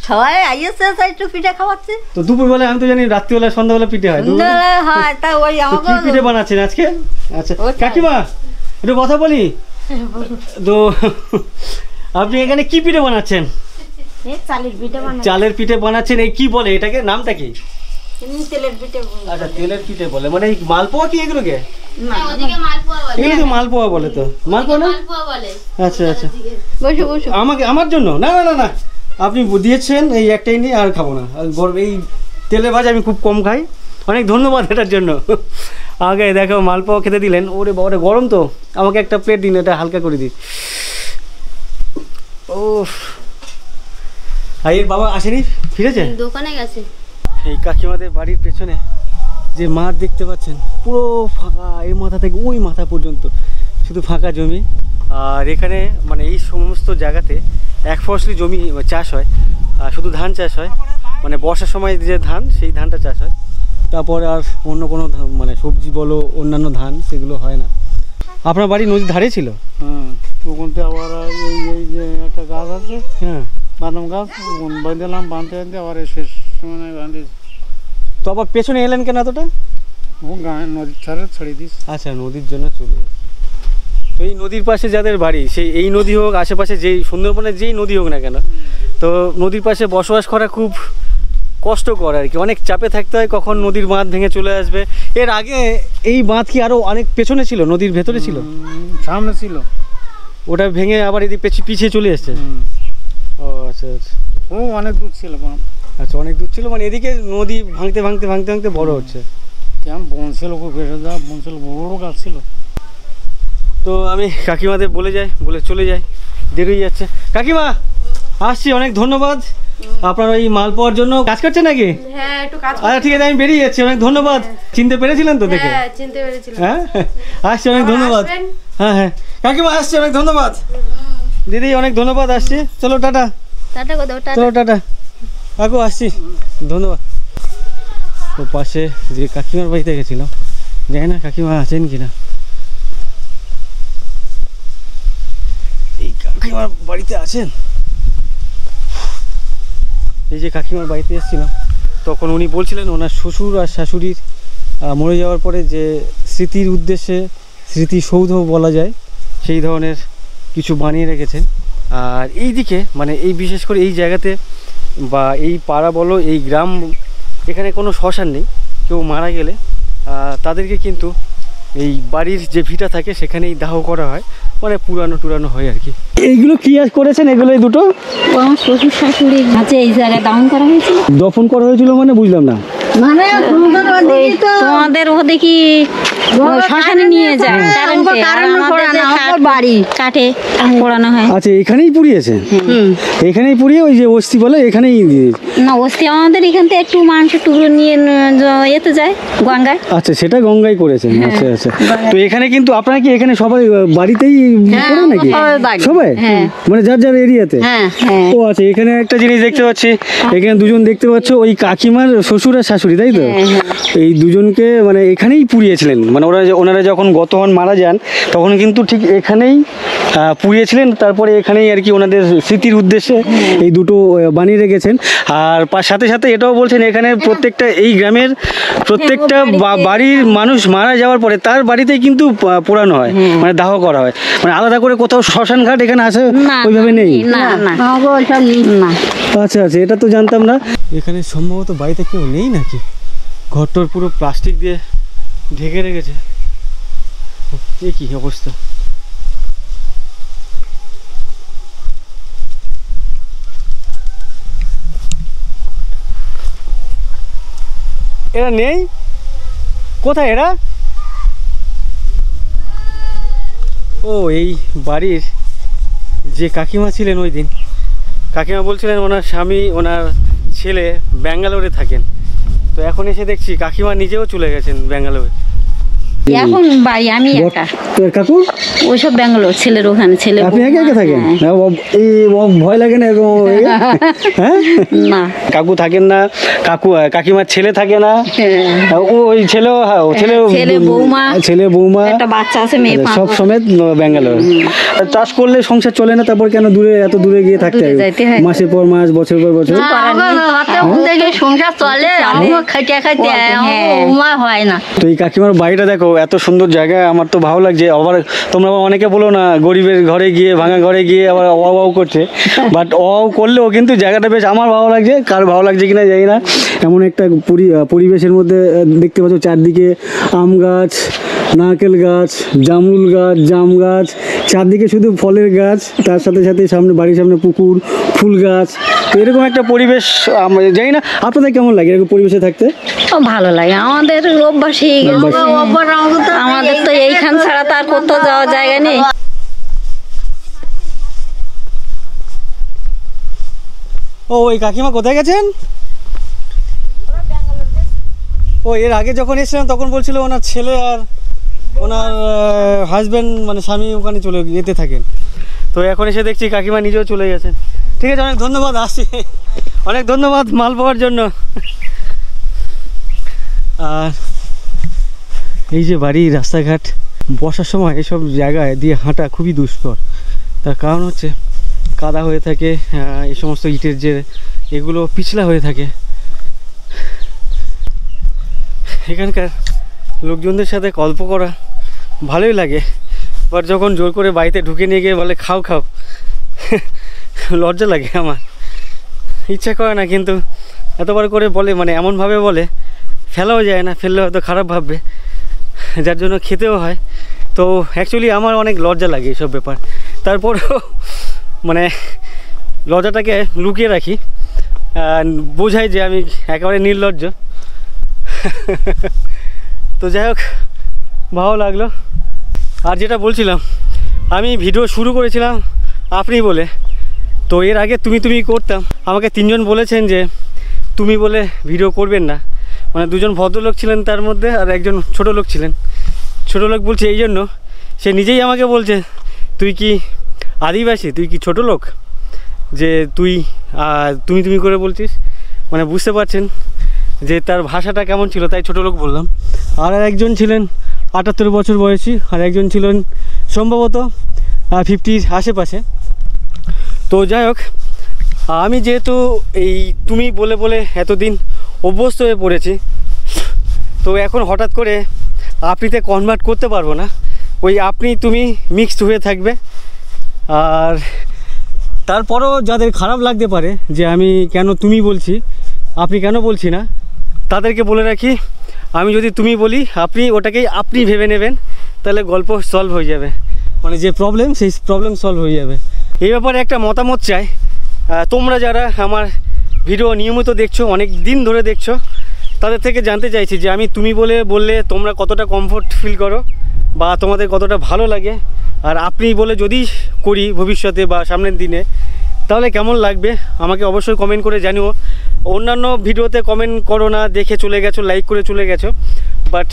সবাই আইএসএ একটু পিঠে খাওয়াচ্ছে। তো দুপুরবেলা আমি তো জানি রাত্রিবেলা সন্ধ্যাবেলা পিঠে হয়। হ্যাঁ, তা ওই আমাকে কি পিঠে বানাচ্ছেন আজকে? আচ্ছা কাকিমা, একটু কথা বলি। তো আপনি এখানে কি পিঠে বানাচ্ছেন? চালের পিঠে বানাচ্ছেন। এই কি বলে এটাকে, নামটা কি? তেলের পিঠে। আচ্ছা, তেলের পিঠে বলে, মানে এই মালপোয়া কি এগুলোকে? এগুলোকে মালপোয়া বলে। তো মালপোয়া না? আচ্ছা আচ্ছা, আমাকে, আমার জন্য? না না না না, আপনি দিয়েছেন, এই একটাই নিয়ে আর খাবো না। এই তেলে ভাজা আমি খুব কম খাই। অনেক ধন্যবাদ এটার জন্য। আগে দেখো মালপোয়া খেতে দিলেন। ওরে বাবা, গরম তো, আমাকে একটা প্লেট দিন, এটা হালকা করে দিই। ও, আর এর বাবা আসেনি, ফিরেছে? দোকানে গেছে। এই কাকিমাদের বাড়ির পেছনে যে মাঠ দেখতে পাচ্ছেন, পুরো ফাঁকা, এই মাথা থেকে ওই মাথা পর্যন্ত শুধু ফাঁকা জমি। আর এখানে মানে এই সমস্ত জায়গাতে এক ফসলি জমি চাষ হয়, আর শুধু ধান চাষ হয়, মানে বর্ষার সময় যে ধান, সেই ধানটা চাষ হয়। তারপরে আর অন্য কোনো মানে সবজি বলো, অন্যান্য ধান, সেগুলো হয় না। আপনার বাড়ি নদীর ধারে ছিল? হ্যাঁ, ওখানতে আবার এই যে একটা গাছ আছে, হ্যাঁ, বাদাম গাছ, বাঁধলাম, বাঁধতে আবার শেষ সময় বাঁধে। তো আবার পেছনে এলেন কেন এতটা? ও গায়ে নদীর ধারে ছড়িয়ে দিস। আচ্ছা, নদীর জন্য চলে। তো এই নদীর পাশে যাদের বাড়ি, সেই এই নদী হোক, আশেপাশে যেই সুন্দরবনের যেই নদী হোক না কেন, তো নদীর পাশে বসবাস করা খুব কষ্টকর আর কি, অনেক চাপে থাকতে হয় কখন নদীর বাঁধ ভেঙে চলে আসবে। এর আগে এই বাঁধ কি আরও অনেক পেছনে ছিল, নদীর ভেতরে ছিল? সামনে ছিল, ওটা ভেঙে আবার এদিকে পিছিয়ে চলে এসছে। ও আচ্ছা আচ্ছা, ও অনেক দূর ছিল বাঁধ। আচ্ছা অনেক দূর ছিল, মানে এদিকে নদী ভাঙতে বড় হচ্ছে। কেমন বন ছিল, খুব ভেসে যা বন ছিল, বড় বড় গাছ ছিল। তো আমি কাকিমাদের বলে চলে যাই, দেরি হয়ে যাচ্ছে। কাকিমা আসছি, অনেক ধন্যবাদ আপনার ওই মাল পাওয়ার জন্য। কাজ করছে নাকি? হ্যাঁ একটু কাজ আচ্ছা ঠিক আছে, আমি বেরিয়ে যাচ্ছি, অনেক ধন্যবাদ। চিনতে পেরেছিলেন তো দেখে? হ্যাঁ চিনতে পেরেছিলাম। হ্যাঁ আসছি, অনেক ধন্যবাদ। হ্যাঁ কাকিমা আসছি, অনেক ধন্যবাদ। দিদি অনেক ধন্যবাদ, আসছি, চলো টাটা। টাটা কোথাও চলো টাটা কাকু, আসছি, ধন্যবাদ। তো পাশে যে কাকিমার বাড়িতে গেছিলাম, জানি না কাকিমা আছেন কিনা। এই কাকিমার বাড়িতে আছেন? এই যে কাকিমার বাড়িতে এসেছিলাম, তখন উনি বলছিলেন ওনার শ্বশুর আর শাশুড়ির মরে যাওয়ার পরে যে স্মৃতির উদ্দেশ্যে স্মৃতিসৌধ বলা যায় সেই ধরনের কিছু বানিয়ে রেখেছেন। আর এই দিকে মানে এই বিশেষ করে এই জায়গাতে বা এই পাড়া বলো এই গ্রাম, এখানে কোনো শ্মশান নেই। কেউ মারা গেলে তাদেরকে কিন্তু এই বাড়ির যে ভিটা থাকে সেখানেই দাহ করা হয়, মানে পুরানো হয় আর কি। এইগুলো কি করেছেন? এগুলো এই দুটো আমার শ্বশুর শাশুড়ি আছে এই জায়গায় দান করা হয়েছিল। দফন করা হয়েছিল মানে বুঝলাম না। মানে তোমাদের ও দেখি শ্মশানে নিয়ে যায়, বাড়ি কাঠে পোড়ানো হয়। আচ্ছা এখানেই পুড়িয়েছে? এখানেই পুড়িয়ে ওই যে অস্থি বলে এখানেই না, অস্থি আমাদের এখান থেকে একটু মাংসের টুকরো নিয়ে এতে যায় গঙ্গায়। আচ্ছা সেটা গঙ্গায় করেছেন। আচ্ছা আচ্ছা, তো এখানে কিন্তু আপনারা কি এখানে সবাই বাড়িতেই করেন নাকি? সবাই মানে যার যার এরিয়াতে? ও আচ্ছা, এখানে একটা জিনিস দেখতে পাচ্ছি, এখানে দুজন দেখতে পাচ্ছ, ওই কাকিমার শ্বশুর আর শাশুড়ি, তাই তো? এই দুজনকে মানে এখানেই পুড়িয়েছিলেন, মানে ওনারা যখন গত হন মারা যান তখন কিন্তু ঠিক এখানেই পুড়িয়েছিলেন। তারপরে এখানেই আর কি ওনাদের স্মৃতির উদ্দেশ্যে এই দুটো বানিয়ে রেখেছেন। আর সাথে সাথে এটাও বলছেন এখানে প্রত্যেকটা এই গ্রামের প্রত্যেকটা বাড়ির মানুষ মারা যাওয়ার পরে তার বাড়িতেই কিন্তু পোড়ানো হয়, মানে দাহ করা হয়, মানে আলাদা করে কোথাও শ্মশান ঘাট এখানে আছে ওইভাবে নেই? আচ্ছা আচ্ছা, এটা তো জানতাম না। এখানে সম্ভবত বাড়িতে কেউ নেই নাকি? ঘরটার পুরো প্লাস্টিক দিয়ে ঢেকে রেখেছে, এ কি অবস্থা। এরা নেই কোথায় এরা? ও এই বাড়ির যে কাকিমা ছিলেন ওই দিন, কাকিমা বলছিলেন ওনার স্বামী ওনার ছেলে ব্যাঙ্গালোরে থাকেন। তো এখন এসে দেখছি কাকিমা নিজেও চলে গেছেন ব্যাঙ্গালোরে। এখন বাড়ি আমি একা। কাকু ওইসব ব্যাঙ্গালোর, ছেলের ওখানে ছেলে। আপনি একা একা থাকেন? এই ভয় লাগে না এরকম? হ্যাঁ না, কাকু থাকেন না, কাকিমার ছেলে থাকে না, ওই ছেলে বৌমা একটা বাচ্চা আছে, মেয়ে সব সমেত ব্যাঙ্গালোর। চাষ করলে সংসার চলে না, তারপর কেন এত দূরে গিয়ে থাকতে হবে? মাসের পর মাস, বছর পর বছর সংসার চলে, আমিও খাইতে খাইতে হয় না। তো এই কাকিমার বাড়িটা দেখো, এত সুন্দর জায়গা, আমার তো ভালো লাগছে। আবার তোমরা অনেকে বলো না গরিবের ঘরে গিয়ে, ভাঙা ঘরে গিয়ে আবার অভাব করছে, বাট অভাব করলেও কিন্তু জায়গাটা বেশ আমার ভালো লাগছে। কার ভালো লাগছে কিনা জানি না। এমন একটা পরিবেশের মধ্যে দেখতে পাচ্ছ চারদিকে আম গাছ, নারকেল গাছ, জামরুল গাছ, জাম গাছ, চারদিকে শুধু ফলের গাছ, তার সাথে সাথে বাড়ির সামনে পুকুর, ফুল গাছ। তো এরকম একটা পরিবেশ জানি না আপনাদের কেমন লাগে এরকম পরিবেশে থাকতে? ভালো লাগে, আমাদের অভ্যাসই, আমাদের তো এইখান ছাড়া তো আর কোথাও যাওয়ার জায়গা নেই। ও ওই কাকিমা কোথায় গেছেন? ও এর আগে যখন এসেছিলাম তখন বলছিল ওনার ছেলে আর ওনার হাজব্যান্ড মানে স্বামী ওখানে যেতে থাকেন। তো এখন এসে দেখছি কাকিমা নিজেও চলে গেছেন। ঠিক আছে, অনেক ধন্যবাদ, আসছি। অনেক ধন্যবাদ মাল পাওয়ার জন্য। আর এই যে বাড়ি, রাস্তাঘাট, বর্ষার সময় এসব জায়গায় দিয়ে হাঁটা খুবই দুষ্কর। তার কারণ হচ্ছে কাদা হয়ে থাকে, এই সমস্ত ইটের যে এগুলো পিছলা হয়ে থাকে। এখানকার লোকজনদের সাথে গল্প করা ভালোই লাগে, বাট যখন জোর করে বাড়িতে ঢুকে নিয়ে গিয়ে বলে খাও লজ্জা লাগে আমার, ইচ্ছা করে না, কিন্তু এতবার করে বলে, মানে এমনভাবে বলে ফেলাও যায় না, ফেললে হয়তো খারাপ ভাববে, যার জন্য খেতেও হয়। তো অ্যাকচুয়ালি আমার অনেক লজ্জা লাগে এইসব ব্যাপার, তারপরেও মানে লজ্জাটাকে লুকিয়ে রাখি, বোঝাই যে আমি একেবারে নির্লজ্জ। তো যাই হোক, ভালো লাগলো। আর যেটা বলছিলাম, আমি ভিডিও শুরু করেছিলাম আপনি বলে, তো এর আগে তুমি করতাম। আমাকে 3 জন বলেছেন যে তুমি বলে ভিডিও করবেন না, মানে 2 জন ভদ্রলোক ছিলেন তার মধ্যে, আর একজন ছোটো লোক ছিলেন। ছোটো লোক বলছে এই জন্য, সে নিজেই আমাকে বলছে তুই কি আদিবাসী, তুই কি ছোটো লোক, যে তুমি করে বলছিস। মানে বুঝতে পারছেন যে তার ভাষাটা কেমন ছিল, তাই ছোটো লোক বললাম। আর একজন ছিলেন 78 বছর বয়সী, আর একজন ছিলেন সম্ভবত 50-র আশেপাশে। তো যাই হোক, আমি যেহেতু এই তুমি বলে বলে এতদিন অভ্যস্ত হয়ে পড়েছি, তো এখন হঠাৎ করে আপনিতে কনভার্ট করতে পারবো না, ওই আপনি তুমি মিক্সড হয়ে থাকবে। আর তারপরেও যাদের খারাপ লাগতে পারে যে আমি কেন তুমি বলছি, আপনি কেন বলছি না, তাদেরকে বলে রাখি, আমি যদি তুমি বলি আপনি ওটাকেই আপনি ভেবে নেবেন, তাহলে গল্প সলভ হয়ে যাবে, মানে যে প্রবলেম সেই প্রবলেম সলভ হয়ে যাবে। এই ব্যাপারে একটা মতামত চাই। তোমরা যারা আমার ভিডিও নিয়মিত দেখছো, অনেক দিন ধরে দেখছো, তাদের থেকে জানতে চাইছি যে আমি তুমি বললে তোমরা কতটা কমফোর্ট ফিল করো বা তোমাদের কতটা ভালো লাগে, আর আপনি বলে যদি করি ভবিষ্যতে বা সামনের দিনে তাহলে কেমন লাগবে আমাকে অবশ্যই কমেন্ট করে জানিও। অন্যান্য ভিডিওতে কমেন্ট করো না, দেখে চলে গেছো, লাইক করে চলে গেছো, বাট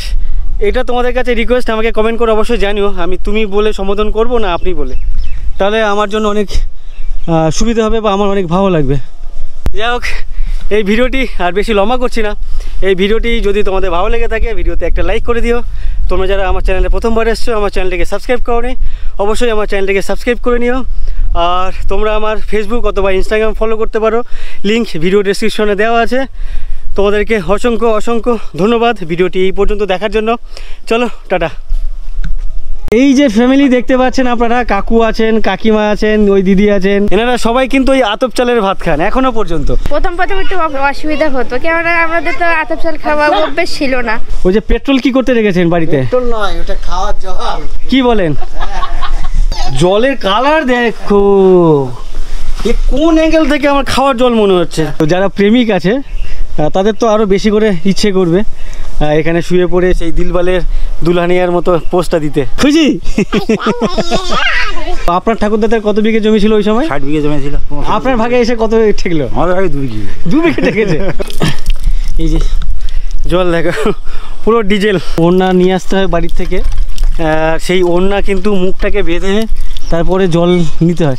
এটা তোমাদের কাছে রিকোয়েস্ট, আমাকে কমেন্ট করে অবশ্যই জানিও আমি তুমি বলে সম্বোধন করব না আপনি বলে, তাহলে আমার জন্য অনেক সুবিধা হবে বা আমার অনেক ভালো লাগবে। যাই হোক, এই ভিডিওটি আর বেশি লম্বা করছি না। এই ভিডিওটি যদি তোমাদের ভালো লেগে থাকে ভিডিওতে একটা লাইক করে দিও। তোমরা যারা আমার চ্যানেলে প্রথমবার এসছো, আমার চ্যানেলটিকে সাবস্ক্রাইব করোনি, অবশ্যই আমার চ্যানেলটিকে সাবস্ক্রাইব করে নিও। আর তোমরা আমার ফেসবুক অথবা ইনস্টাগ্রাম ফলো করতে পারো, লিঙ্ক ভিডিও ডেসক্রিপশনে দেওয়া আছে। তোমাদেরকে অসংখ্য ধন্যবাদ ভিডিওটি এই পর্যন্ত দেখার জন্য। চলো টাটা। এই যে ফ্যামিলি দেখতে পাচ্ছেন আপনারা, কাকু আছেন, কাকিমা আছেন, ওই দিদি আছেন, এনারা সবাই কিন্তু ওই আতপ চালের ভাত খান এখনো পর্যন্ত। প্রথম একটু অসুবিধা হতো, কেননা আমাদের তো আতপ চাল খাওয়া অভ্যেস ছিল না। ওই যে পেট্রোল কি করতে রেখেছেন বাড়িতে? পেট্রোল নয়, ওটা খাওয়ার জল। কি বলেন? জলের কালার দেখো, এ কোন অ্যাঙ্গেল থেকে আমার খাওয়ার জল মনে হচ্ছে। তো যারা প্রেমিক আছে তাদের তো আরো বেশি করে ইচ্ছে করবে এখানে শুয়ে পড়ে সেই দিলবালের দুলহানিয়ার মতো পোস্টটা দিতে। খুশি? আপনার ঠাকুরদাদের কত বিঘে জমি ছিল ওই সময়? 60 বিঘে জমি ছিল। আপনার ভাগে এসে কত ঠেকলো? আমাদের ভাগে 2 বিঘে। 2 বিঘে ঠেকেছে। এই যে জল দেখো, পুরো ডিজেল। ওড়না নিয়ে আসতে হয় বাড়ির থেকে, সেই ওড়না কিন্তু মুখটাকে বেঁধে তারপরে জল নিতে হয়।